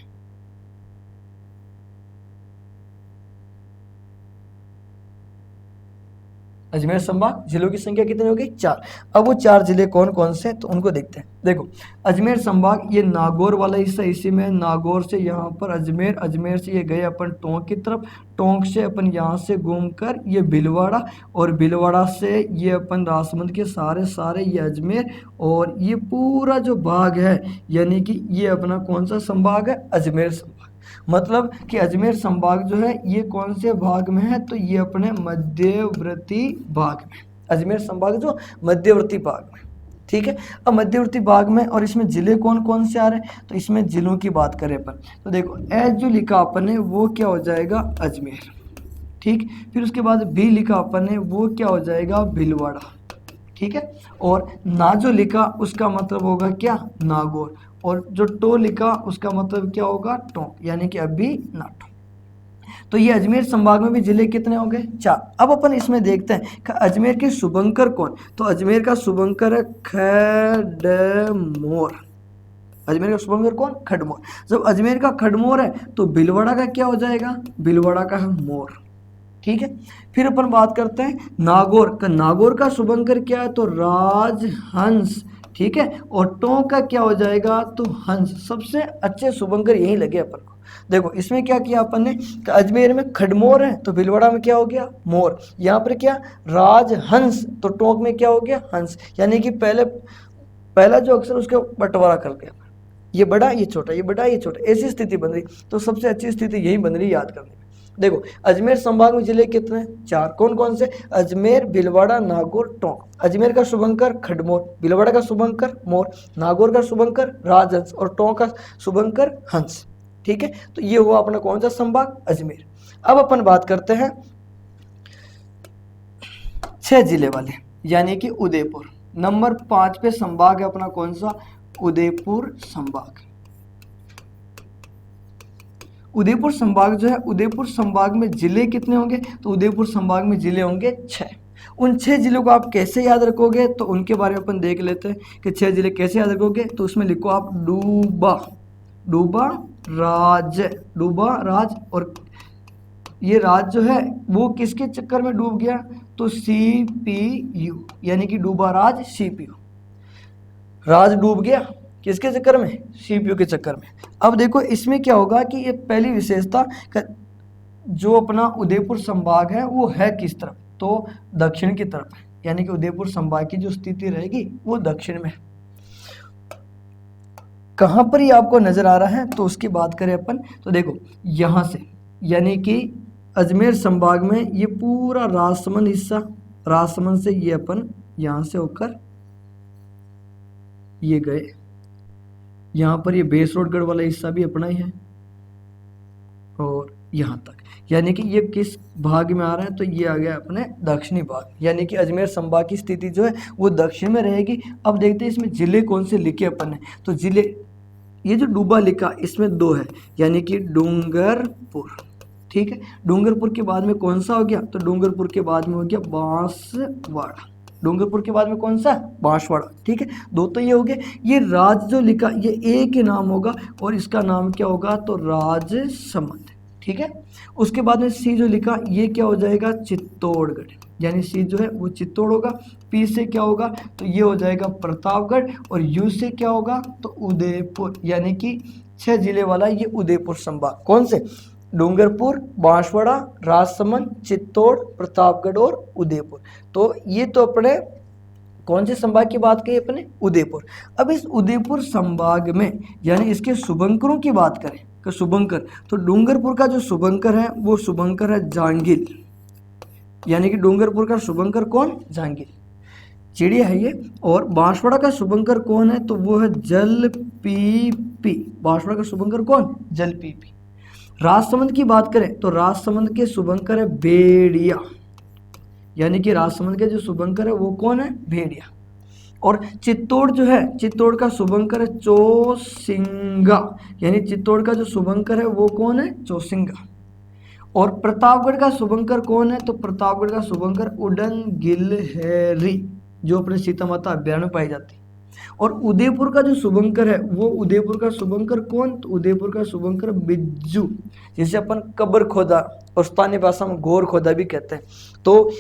अजमेर संभाग जिलों की संख्या कितनी होगी, 4। अब वो 4 जिले कौन कौन से, तो उनको देखते हैं। देखो अजमेर संभाग, ये नागौर वाला हिस्सा, इसी में नागौर से यहाँ पर अजमेर, अजमेर से ये गए अपन टोंक की तरफ, टोंक से अपन यहाँ से घूमकर ये भीलवाड़ा, और भीलवाड़ा से ये अपन राजसमंद के सारे ये अजमेर, और ये पूरा जो भाग है यानी कि ये अपना कौन सा संभाग है, अजमेर संभाग। मतलब कि अजमेर संभाग जो है ये कौन से भाग में है, तो ये अपने मध्यवर्ती भाग में, अजमेर संभाग जो मध्यवर्ती भाग में, ठीक है। अब मध्यवर्ती भाग में, और इसमें जिले कौन कौन से आ रहे हैं, तो इसमें जिलों की बात करें अपन तो देखो एच जो लिखा अपन ने वो क्या हो जाएगा, अजमेर, ठीक। फिर उसके बाद बी लिखा अपन ने वो क्या हो जाएगा, भीलवाड़ा, ठीक है। और ना जो लिखा उसका मतलब होगा क्या, नागौर, और जो टो लिखा उसका मतलब क्या होगा, टोंक, यानी कि अभी नाटो। तो ये अजमेर संभाग में भी जिले कितने हो गए, 4। अब अपन इसमें देखते हैं कि अजमेर के शुभंकर कौन, तो अजमेर का शुभंकर है खडमोर, अजमेर का शुभंकर कौन, खडमोर। जब अजमेर का खडमोर है तो भीलवाड़ा का क्या हो जाएगा, भीलवाड़ा का है मोर, ठीक है। फिर अपन बात करते हैं नागौर का, नागौर का शुभंकर क्या है, तो राजहंस, ठीक है। और टोंक का क्या हो जाएगा, तो हंस। सबसे अच्छे शुभंकर यही लगे अपन को। देखो इसमें क्या किया अपन ने, अजमेर में खडमोर है तो भीलवाड़ा में क्या हो गया, मोर। यहाँ पर क्या, राजहंस, तो टोंक में क्या हो गया, हंस। यानी कि पहला जो अक्षर उसके बंटवारा कर गया, ये बड़ा ये छोटा, ये बड़ा ये छोटा, ऐसी स्थिति बन रही। तो सबसे अच्छी स्थिति यही बन रही याद करने में। देखो अजमेर संभाग में जिले कितने, 4। कौन कौन से, अजमेर, भीलवाड़ा, नागौर, टोंक। अजमेर का शुभंकर खडमोर, भीलवाड़ा का शुभंकर मोर, नागौर का शुभंकर राजहंस, और टोंक का शुभंकर हंस, ठीक है। तो ये हुआ अपना कौन सा संभाग, अजमेर। अब अपन बात करते हैं 6 जिले वाले, यानी कि उदयपुर। नंबर 5 पे संभाग है अपना कौन सा, उदयपुर संभाग। उदयपुर संभाग जो है, उदयपुर संभाग में जिले कितने होंगे, तो उदयपुर संभाग में जिले होंगे 6। उन 6 जिलों को आप कैसे याद रखोगे, तो उनके बारे में अपन देख लेते हैं कि 6 जिले कैसे याद रखोगे। तो उसमें लिखो आप डूबा, डूबा राज, डूबा राज। और ये राज जो है वो किसके चक्कर में डूब गया, तो CPU, यानी कि डूबा राज CPU। राज डूब गया किसके चक्कर में, CPU के चक्कर में। अब देखो इसमें क्या होगा कि ये पहली विशेषता, जो अपना उदयपुर संभाग है वो है किस तरफ, तो दक्षिण की तरफ है, यानी कि उदयपुर संभाग की जो स्थिति रहेगी वो दक्षिण में है। कहाँ पर ये आपको नजर आ रहा है, तो उसकी बात करें अपन, तो देखो यहाँ से, यानी कि अजमेर संभाग में ये पूरा राजसमंद हिस्सा, राजसमंद से ये अपन यहाँ से होकर ये गए, यहाँ पर ये बेसरोडगढ़ वाला हिस्सा भी अपना ही है, और यहाँ तक, यानी कि ये किस भाग में आ रहा है, तो ये आ गया अपने दक्षिणी भाग, यानी कि अजमेर संभाग की स्थिति जो है वो दक्षिण में रहेगी। अब देखते हैं इसमें जिले कौन से लिखे अपन ने, तो जिले, ये जो डूबा लिखा इसमें 2 है, यानी कि डूंगरपुर, ठीक है। डूंगरपुर के बाद में कौन सा हो गया, तो डूंगरपुर के बाद में हो गया बांसवाड़ा, डूंगरपुर के बाद में कौन सा, बांसवाड़ा, ठीक है। 2 तो ये हो गए। ये राज जो लिखा ये एक ही नाम होगा और इसका नाम क्या होगा, तो राजसमंद, ठीक है। उसके बाद में सी जो लिखा ये क्या हो जाएगा, चित्तौड़गढ़, यानी सी जो है वो चित्तौड़ होगा। पी से क्या होगा, तो ये हो जाएगा प्रतापगढ़। और यू से क्या होगा, तो उदयपुर, यानी कि 6 जिले वाला ये उदयपुर संभाग। कौन से, डूंगरपुर, बांसवाड़ा, राजसमंद, चित्तौड़, प्रतापगढ़ और उदयपुर। तो ये तो अपने कौन से संभाग की बात कही अपने, उदयपुर। अब इस उदयपुर संभाग में यानी इसके शुभंकरों की बात करें, तो शुभंकर, तो डूंगरपुर का जो शुभंकर है वो शुभंकर है जांगिल, यानी कि डूंगरपुर का शुभंकर कौन, जांगिल, चिड़िया है ये। और बांसवाड़ा का शुभंकर कौन है, तो वो है जलपीपी, बांसवाड़ा का शुभंकर कौन, जलपीपी। राजसमंद की बात करें तो राजसमंद के शुभंकर है भेड़िया, यानी कि राजसमंद के जो शुभंकर है वो कौन है, भेड़िया। और चित्तौड़ जो है, चित्तौड़ का शुभंकर है चौसिंगा, यानी चित्तौड़ का जो शुभंकर है वो कौन है, चौसिंगा। और प्रतापगढ़ का शुभंकर कौन है, तो प्रतापगढ़ का शुभंकर उड़न गिलहरी, जो अपने सीता माता अभ्यारण्य में पाई जाती है। और उदयपुर का जो शुभंकर है वो उदयपुर का शुभंकर कौन, तो उदयपुर का शुभंकर बिज्जू, जिसे अपन कब्र खोदा और स्थानीय भाषा में घोर खोदा भी कहते हैं। तो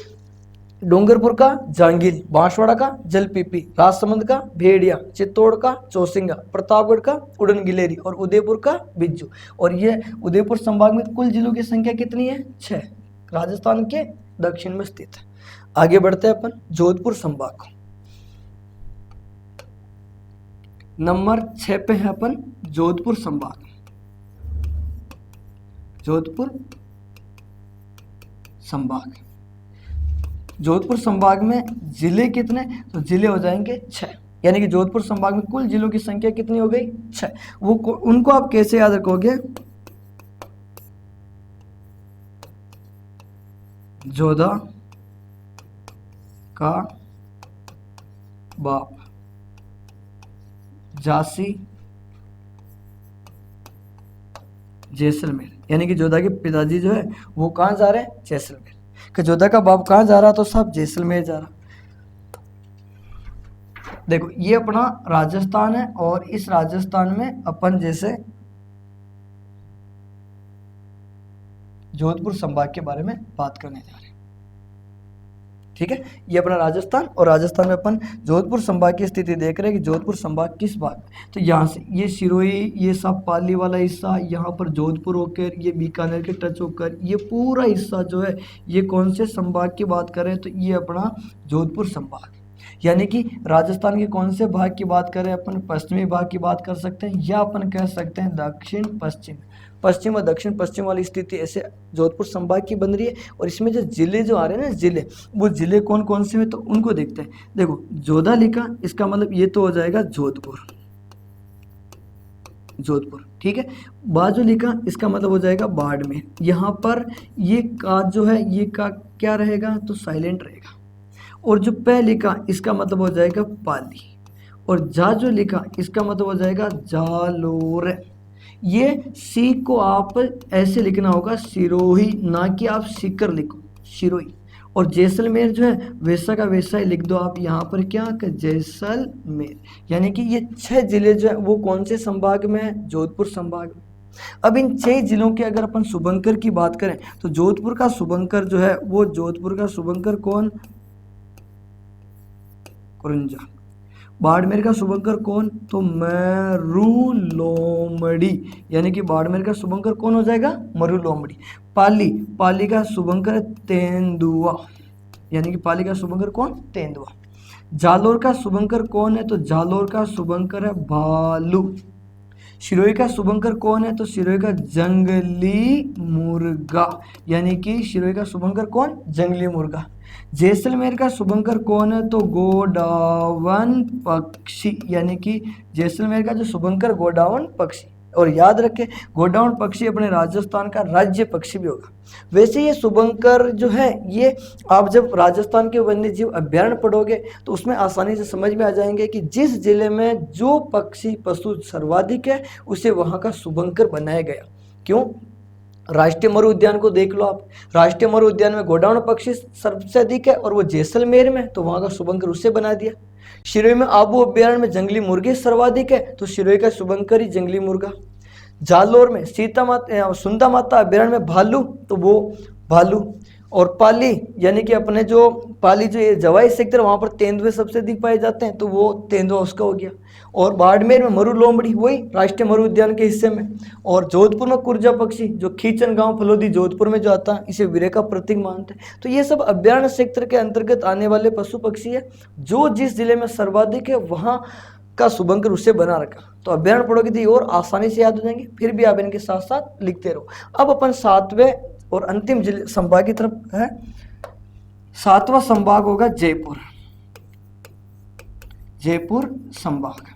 डूंगरपुर का जांगिल, बांसवाड़ा का जलपीपी, राजसमंद का भेड़िया, चित्तौड़ का चौसिंगा, प्रतापगढ़ का उड़न गिलेरी और उदयपुर का बिज्जू। और ये उदयपुर संभाग में कुल जिलों की संख्या कितनी है, 6, राजस्थान के दक्षिण में स्थित है। आगे बढ़ते हैं अपन जोधपुर संभाग को। नंबर 6 पे है अपन जोधपुर संभाग। जोधपुर संभाग, जोधपुर संभाग में जिले कितने, तो जिले हो जाएंगे 6, यानी कि जोधपुर संभाग में कुल जिलों की संख्या कितनी हो गई, 6। वो उनको आप कैसे याद रखोगे, जोधा का बाप, झांसी, जैसलमेर, यानी कि जोधा के पिताजी जो है वो कहाँ जा रहे हैं, जैसलमेर। कि जोधा का बाप कहाँ जा रहा, तो सब जैसलमेर जा रहा। देखो ये अपना राजस्थान है और इस राजस्थान में अपन जैसे जोधपुर संभाग के बारे में बात करने जा रहे हैं, ठीक है। ये अपना राजस्थान और राजस्थान में अपन जोधपुर संभाग की स्थिति देख रहे हैं कि जोधपुर संभाग किस भाग में। तो यहाँ से ये सिरोही, ये सब पाली वाला हिस्सा, यहाँ पर जोधपुर होकर ये बीकानेर के टच होकर ये पूरा हिस्सा जो है ये कौन से संभाग की बात करें, तो ये अपना जोधपुर संभाग, यानी कि राजस्थान के कौन से भाग की बात करें अपन, पश्चिमी भाग की बात कर सकते हैं या अपन कह सकते हैं दक्षिण पश्चिम, पश्चिम और दक्षिण पश्चिम वाली स्थिति ऐसे जोधपुर संभाग की बन रही है। और इसमें जो जिले जो आ रहे हैं ना, जिले, वो जिले कौन कौन से हैं, तो उनको देखते हैं। देखो जोधा लिखा, इसका मतलब ये तो हो जाएगा जोधपुर, जोधपुर, ठीक है। बाजू लिखा, इसका मतलब हो जाएगा बाड़मेर। यहाँ पर ये का जो है ये का क्या रहेगा, तो साइलेंट रहेगा। और जो प लिखा इसका मतलब हो जाएगा पाली, और जा जो लिखा इसका मतलब हो जाएगा जालोर। ये सी को आप ऐसे लिखना होगा सिरोही, ना कि आप सीकर लिखो, सिरोही। और जैसलमेर जो है वैसा का वैसा ही लिख दो आप यहाँ पर, क्या कि जैसलमेर। यानी कि ये 6 जिले जो है वो कौन से संभाग में है? जोधपुर संभाग में। अब इन 6 जिलों के अगर अपन शुभंकर की बात करें तो जोधपुर का शुभंकर जो है वो, जोधपुर का शुभंकर कौन? कुरंजा। बाड़मेर का शुभंकर कौन? तो मरू लोमड़ी, यानी कि बाड़मेर का शुभंकर कौन हो जाएगा? मरू लोमड़ी। पाली, पाली का शुभंकर तेंदुआ, यानी कि पाली का शुभंकर कौन? तेंदुआ। जालोर का शुभंकर कौन है? तो जालोर का शुभंकर है भालू। सिरोही का शुभंकर कौन है? तो सिरोही का जंगली मुर्गा, यानी कि सिरोही का शुभंकर कौन? जंगली मुर्गा। जैसलमेर का शुभंकर कौन है? तो गोडावन पक्षी, यानी कि जैसलमेर का जो शुभंकर गोडावन पक्षी। और याद रखें गोडावन पक्षी अपने राजस्थान का राज्य पक्षी भी होगा। वैसे ये शुभंकर जो है ये आप जब राजस्थान के वन्य जीव अभ्यारण्य पढ़ोगे तो उसमें आसानी से समझ में आ जाएंगे कि जिस जिले में जो पक्षी पशु सर्वाधिक है उसे वहाँ का शुभंकर बनाया गया। क्यों? राष्ट्रीय मरु उद्यान को देख लो आप, राष्ट्रीय मरु उद्यान में गोडावन पक्षी सबसे अधिक है और वो जैसलमेर में, तो वहाँ का शुभंकर उससे बना दिया। सिरोही में आबू अभ्यारण्य में जंगली मुर्गे सर्वाधिक है, तो सिरोही का शुभंकर ही जंगली मुर्गा। जालोर में सीता माता सुंदा माता अभ्यारण्य में भालू, तो वो भालू। और पाली यानी कि अपने जो पाली जो ये जवाई सेक्टर वहाँ पर तेंदुए सबसे अधिक पाए जाते हैं, तो वो तेंदुआ उसका हो गया। और बाड़मेर में मरु लोमड़ी, वही राष्ट्रीय मरु उद्यान के हिस्से में। और जोधपुर में कुरजा पक्षी जो खींचन गांव फलोदी जोधपुर में जो आता है, इसे वीरे का प्रतीक मानते हैं। तो ये सब अभ्यारण्य क्षेत्र के अंतर्गत आने वाले पशु पक्षी है, जो जिस जिले में सर्वाधिक है वहाँ का शुभंकर उससे बना रखा। तो अभ्यारण्य पढ़ोगे तो ये और आसानी से याद हो जाएंगे, फिर भी आप इनके साथ साथ लिखते रहो। अब अपन 7वें और अंतिम जिले संभाग की तरफ है। 7वां संभाग होगा जयपुर, जयपुर संभाग।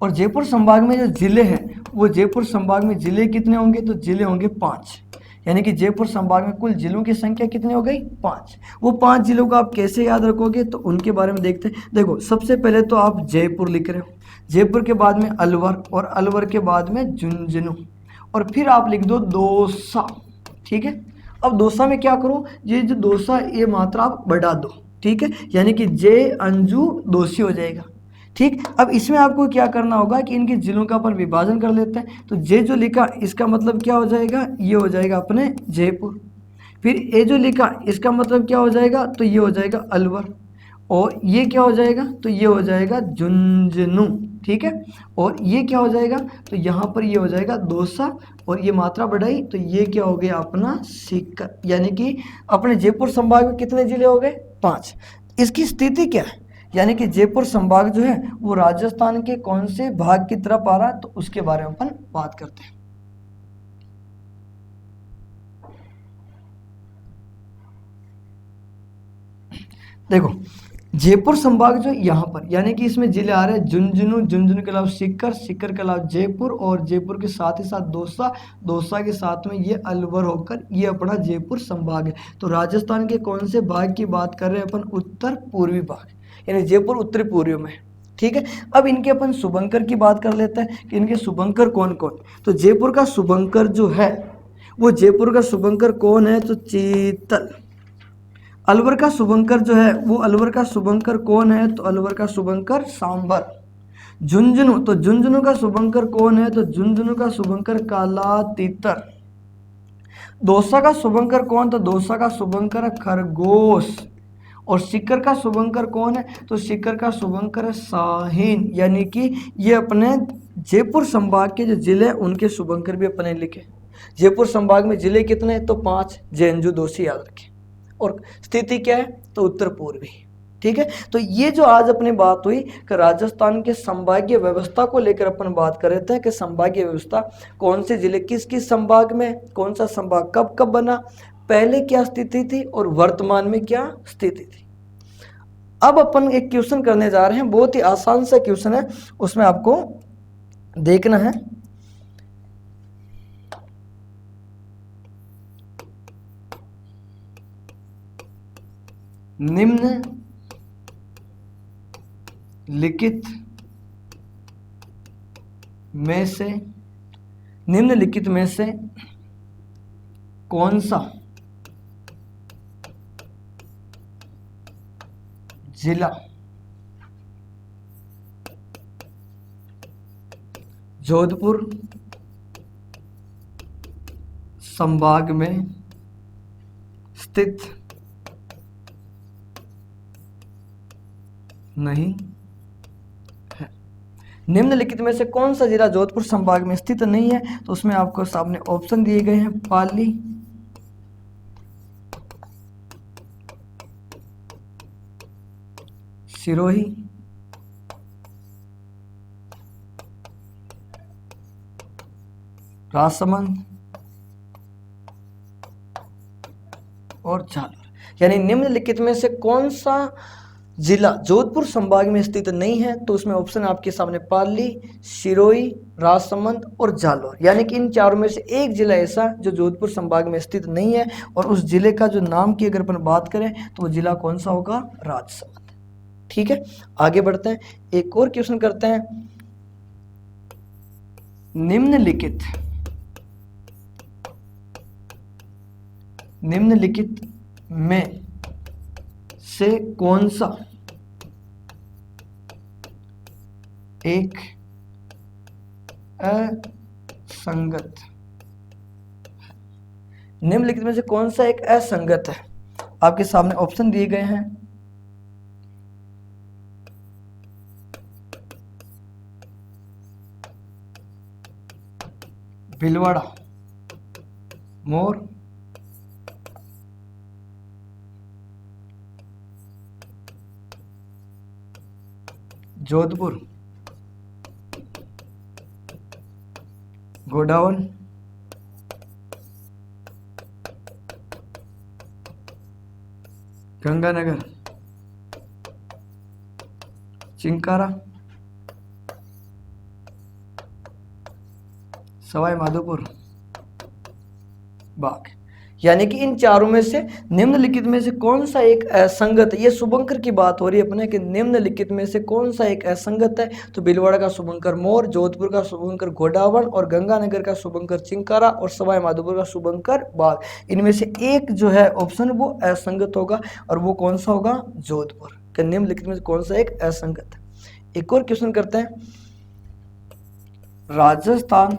और जयपुर संभाग में जो जिले हैं वो जयपुर संभाग में जिले कितने होंगे? तो जिले होंगे 5, यानी कि जयपुर संभाग में कुल जिलों की संख्या कितनी हो गई? 5। वो 5 जिलों को आप कैसे याद रखोगे तो उनके बारे में देखते हैं। देखो सबसे पहले तो आप जयपुर लिख रहे हो, जयपुर के बाद में अलवर, और अलवर के बाद में झुंझुनू, और फिर आप लिख दो दौसा। ठीक है, अब दौसा में क्या करो, ये जो दौसा ये मात्रा आप बढ़ा दो। ठीक है, यानी कि जे अंजू दोषी हो जाएगा। ठीक, अब इसमें आपको क्या करना होगा कि इनके जिलों का अपन विभाजन कर लेते हैं। तो जे जो लिखा इसका मतलब क्या हो जाएगा? ये हो जाएगा अपने जयपुर। फिर ए जो लिखा इसका मतलब क्या हो जाएगा? तो ये हो जाएगा अलवर। और ये क्या हो जाएगा? तो ये हो जाएगा झुंझुनू। ठीक है, और ये क्या हो जाएगा? तो यहाँ पर ये हो जाएगा दौसा, और ये मात्रा बढ़ाई तो ये क्या हो गया अपना सीकर। यानी कि अपने जयपुर संभाग में कितने जिले हो गए? 5। इसकी स्थिति क्या है? यानी कि जयपुर संभाग जो है वो राजस्थान के कौन से भाग की तरफ आ रहा है, तो उसके बारे में अपन बात करते हैं। देखो जयपुर संभाग जो यहाँ पर, यानी कि इसमें जिले आ रहे हैं झुंझुनू, झुंझुनू के अलावा सीकर, सीकर के अलावा जयपुर, और जयपुर के साथ ही साथ दौसा, दौसा के साथ में ये अलवर होकर ये अपना जयपुर संभाग है। तो राजस्थान के कौन से भाग की बात कर रहे हैं अपन? उत्तर पूर्वी भाग, यानी जयपुर उत्तरी पूर्वी में। ठीक है, अब इनके अपन शुभंकर की बात कर लेते हैं कि इनके शुभंकर कौन कौन। तो जयपुर का शुभंकर जो है वो, जयपुर का शुभंकर कौन है? तो चीतल। अलवर का शुभंकर जो है वो, अलवर का शुभंकर कौन है? तो अलवर का शुभंकर सांबर। झुंझुनू, तो झुंझुनू का शुभंकर कौन है? तो झुंझुनू का शुभंकर काला तीतर। दौसा का शुभंकर कौन? तो दौसा का शुभंकर है खरगोश। और सीकर का शुभंकर कौन है? तो सीकर का शुभंकर है शाहीन। यानी कि ये अपने जयपुर संभाग के जो जिले हैं उनके शुभंकर भी अपने लिखे। जयपुर संभाग में जिले कितने? तो 5, जेएनयू दोषी याद रखें। और स्थिति क्या है? तो उत्तर पूर्वी। ठीक है, तो ये जो आज अपनी बात हुई कि राजस्थान के संभागीय व्यवस्था को लेकर अपन बात कर रहे थे कि संभागीय व्यवस्था कौन से जिले किस किस संभाग में, कौन सा संभाग कब कब बना, पहले क्या स्थिति थी और वर्तमान में क्या स्थिति थी। अब अपन एक क्वेश्चन करने जा रहे हैं, बहुत ही आसान सा क्वेश्चन है, उसमें आपको देखना है। निम्न लिखित में से कौन सा जिला जोधपुर संभाग में स्थित नहीं है? निम्नलिखित में से कौन सा जिला जोधपुर संभाग में स्थित नहीं है? तो उसमें आपको सामने ऑप्शन दिए गए हैं, पाली, सिरोही, राजसमंद और जालौर। यानी निम्नलिखित में से कौन सा जिला जोधपुर संभाग में स्थित नहीं है? तो उसमें ऑप्शन आपके सामने पाली, सिरोही, राजसमंद और जालौर। यानी कि इन चारों में से एक जिला ऐसा जो जोधपुर संभाग में स्थित नहीं है, और उस जिले का जो नाम की अगर अपन बात करें तो वो जिला कौन सा होगा? राजसमंद। ठीक है, आगे बढ़ते हैं, एक और क्वेश्चन करते हैं। निम्नलिखित में से कौन सा एक असंगत, निम्नलिखित में से कौन सा एक असंगत है? आपके सामने ऑप्शन दिए गए हैं, भीलवाड़ा, मोर, जोधपुर, गोडावल, गंगानगर, चिंकारा, सवाई माधोपुर, बाग। यानी कि इन चारों में से निम्नलिखित में से कौन सा एक असंगत है? ये शुभंकर की बात हो रही है अपने कि निम्नलिखित में से कौन सा एक असंगत है? तो भीलवाड़ा का शुभंकर मोर, जोधपुर का शुभंकर गोडावण और गंगानगर का शुभंकर चिंकारा और सवाई माधोपुर का शुभंकर बाग। इनमें से एक जो है ऑप्शन वो असंगत होगा, और वो कौन सा होगा? जोधपुर। कि निम्नलिखित में से कौन सा एक असंगत है? एक और क्वेश्चन करते हैं। राजस्थान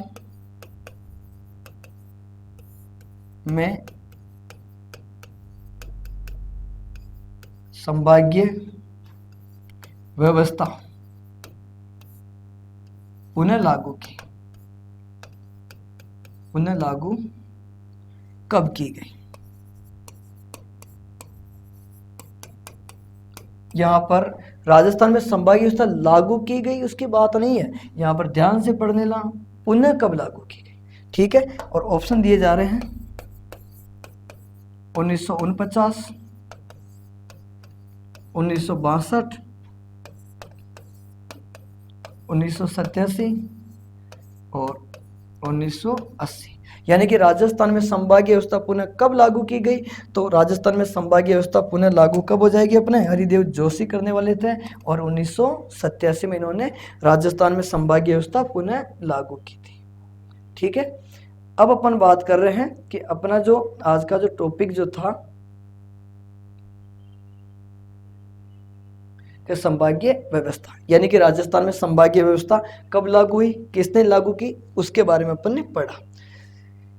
में संभागीय व्यवस्था पुनः लागू कब की गई? यहां पर राजस्थान में संभागीय व्यवस्था लागू की गई उसकी बात नहीं है, यहां पर ध्यान से पढ़ने ला, पुनः कब लागू की गई। ठीक है, और ऑप्शन दिए जा रहे हैं 1949, 1962, 1987 और 1980। यानी कि राजस्थान में संभागीय व्यवस्था पुनः कब लागू की गई? तो राजस्थान में संभागीय व्यवस्था पुनः लागू कब हो जाएगी? अपने हरिदेव जोशी करने वाले थे, और 1987 में इन्होंने राजस्थान में संभागीय व्यवस्था पुनः लागू की थी। ठीक है, अब अपन बात कर रहे हैं कि अपना जो आज का जो टॉपिक जो था कि संभागीय व्यवस्था, यानी कि राजस्थान में संभागीय व्यवस्था कब लागू हुई, किसने लागू की, उसके बारे में अपन ने पढ़ा।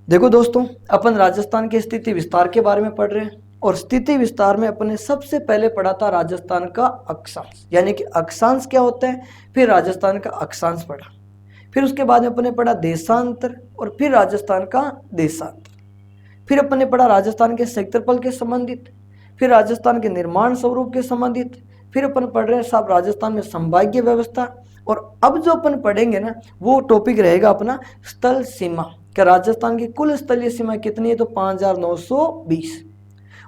देखो दोस्तों, अपन राजस्थान के स्थिति विस्तार के बारे में पढ़ रहे हैं, और स्थिति विस्तार में अपन ने सबसे पहले पढ़ा था राजस्थान का अक्षांश, यानी कि अक्षांश क्या होता है, फिर राजस्थान का अक्षांश पढ़ा, फिर उसके बाद में अपन ने पढ़ा देशांतर, और फिर राजस्थान का देशांतर, फिर अपन ने पढ़ा राजस्थान के क्षेत्रफल के संबंधित, फिर राजस्थान के निर्माण स्वरूप के संबंधित, फिर अपन पढ़ रहे हैं साहब राजस्थान में संभागीय व्यवस्था, और अब जो अपन पढ़ेंगे ना वो टॉपिक रहेगा अपना स्थल सीमा। कि राजस्थान की कुल स्थलीय सीमा कितनी है? तो 5920।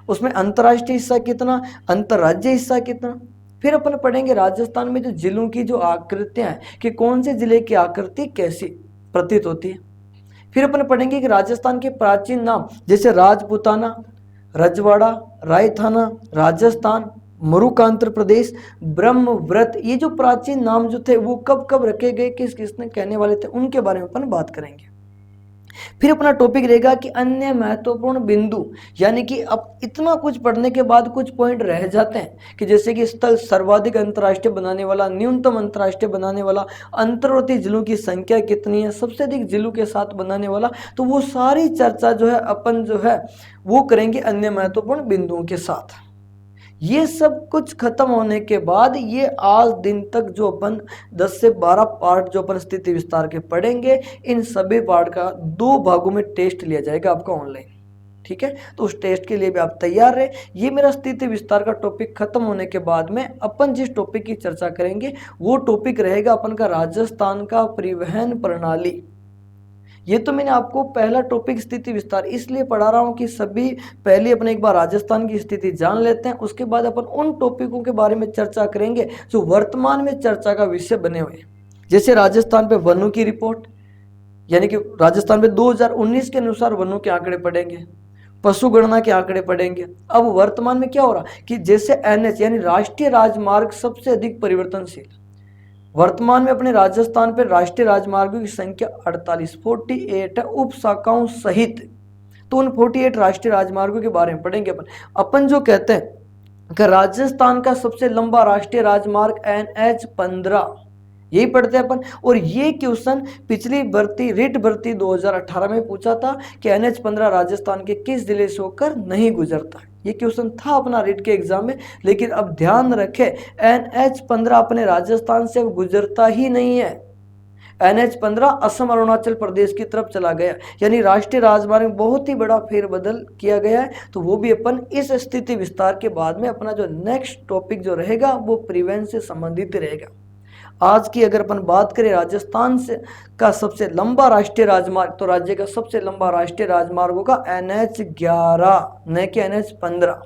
उसमें अंतर्राष्ट्रीय हिस्सा कितना, अंतर्राज्यीय हिस्सा कितना। फिर अपन पढ़ेंगे राजस्थान में जो जिलों की जो आकृतियां हैं कि कौन से जिले की आकृति कैसी प्रतीत होती है। फिर अपन पढ़ेंगे कि राजस्थान के प्राचीन नाम जैसे राजपूताना, रजवाड़ा, रायथाना राजस्थान, मरुक आंध्र प्रदेश, ब्रह्मव्रत, ये जो प्राचीन नाम जो थे वो कब कब रखे गए, किस किसने कहने वाले थे, उनके बारे में अपन बात करेंगे। फिर अपना टॉपिक रहेगा कि अन्य महत्वपूर्ण बिंदु, यानी कि अब इतना कुछ पढ़ने के बाद कुछ पॉइंट रह जाते हैं कि जैसे कि स्थल सर्वाधिक अंतर्राष्ट्रीय बनाने वाला, न्यूनतम अंतर्राष्ट्रीय बनाने वाला, अंतर्वर्ती जिलों की संख्या कितनी है, सबसे अधिक जिलों के साथ बनाने वाला, तो वो सारी चर्चा जो है अपन जो है वो करेंगे अन्य महत्वपूर्ण बिंदुओं के साथ। ये सब कुछ खत्म होने के बाद ये आज दिन तक जो अपन 10 से 12 पार्ट जो अपन स्थिति विस्तार के पढ़ेंगे, इन सभी पार्ट का 2 भागों में टेस्ट लिया जाएगा आपका ऑनलाइन। ठीक है, तो उस टेस्ट के लिए भी आप तैयार रहे। ये मेरा स्थिति विस्तार का टॉपिक खत्म होने के बाद में अपन जिस टॉपिक की चर्चा करेंगे वो टॉपिक रहेगा अपन का राजस्थान का परिवहन प्रणाली। ये तो मैंने आपको पहला टॉपिक स्थिति विस्तार इसलिए पढ़ा रहा हूँ कि सभी पहले अपने एक बार राजस्थान की स्थिति जान लेते हैं, उसके बाद अपन उन टॉपिकों के बारे में चर्चा करेंगे जो वर्तमान में चर्चा का विषय बने हुए। जैसे राजस्थान पे वनों की रिपोर्ट, यानी कि राजस्थान पे 2019 के अनुसार वनों के आंकड़े पढ़ेंगे, पशु गणना के आंकड़े पढ़ेंगे। अब वर्तमान में क्या हो रहा कि जैसे NH यानी राष्ट्रीय राजमार्ग सबसे अधिक परिवर्तनशील, वर्तमान में अपने राजस्थान पर राष्ट्रीय राजमार्गों की संख्या 48 है उप शाखाओं सहित। तो उन 48 राष्ट्रीय राजमार्गों के बारे में पढ़ेंगे अपन जो कहते हैं कि राजस्थान का सबसे लंबा राष्ट्रीय राजमार्ग NH-15, यही पढ़ते हैं अपन। और ये क्वेश्चन पिछली भर्ती रिट भर्ती 2018 में पूछा था कि NH-15 राजस्थान के किस जिले से होकर नहीं गुजरता। ये क्वेश्चन था अपना रिट के एग्जाम में, लेकिन अब ध्यान रखें NH-15 अपने राजस्थान से गुजरता ही नहीं है। NH-15 असम अरुणाचल प्रदेश की तरफ चला गया, यानी राष्ट्रीय राजमार्ग में बहुत ही बड़ा फेरबदल किया गया है। तो वो भी अपन इस स्थिति विस्तार के बाद में अपना जो नेक्स्ट टॉपिक जो रहेगा वो परिवहन से संबंधित रहेगा। आज की अगर अपन बात करें राजस्थान से का सबसे लंबा राष्ट्रीय राजमार्ग, तो राज्य का सबसे लंबा राष्ट्रीय राजमार्ग होगा NH-11 न कि NH-15।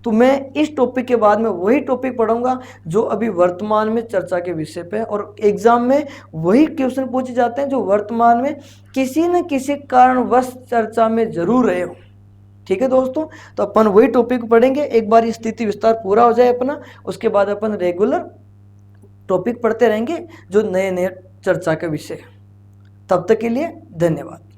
तो मैं इस टॉपिक के बाद में वही टॉपिक पढ़ूंगा जो अभी वर्तमान में चर्चा के विषय पे है, और एग्जाम में वही क्वेश्चन पूछे जाते हैं जो वर्तमान में किसी न किसी कारणवश चर्चा में जरूर रहे हो। ठीक है दोस्तों, तो अपन वही टॉपिक पढ़ेंगे। एक बार स्थिति विस्तार पूरा हो जाए अपना, उसके बाद अपन रेगुलर टॉपिक पढ़ते रहेंगे जो नए नए चर्चा का विषय। तब तक के लिए धन्यवाद।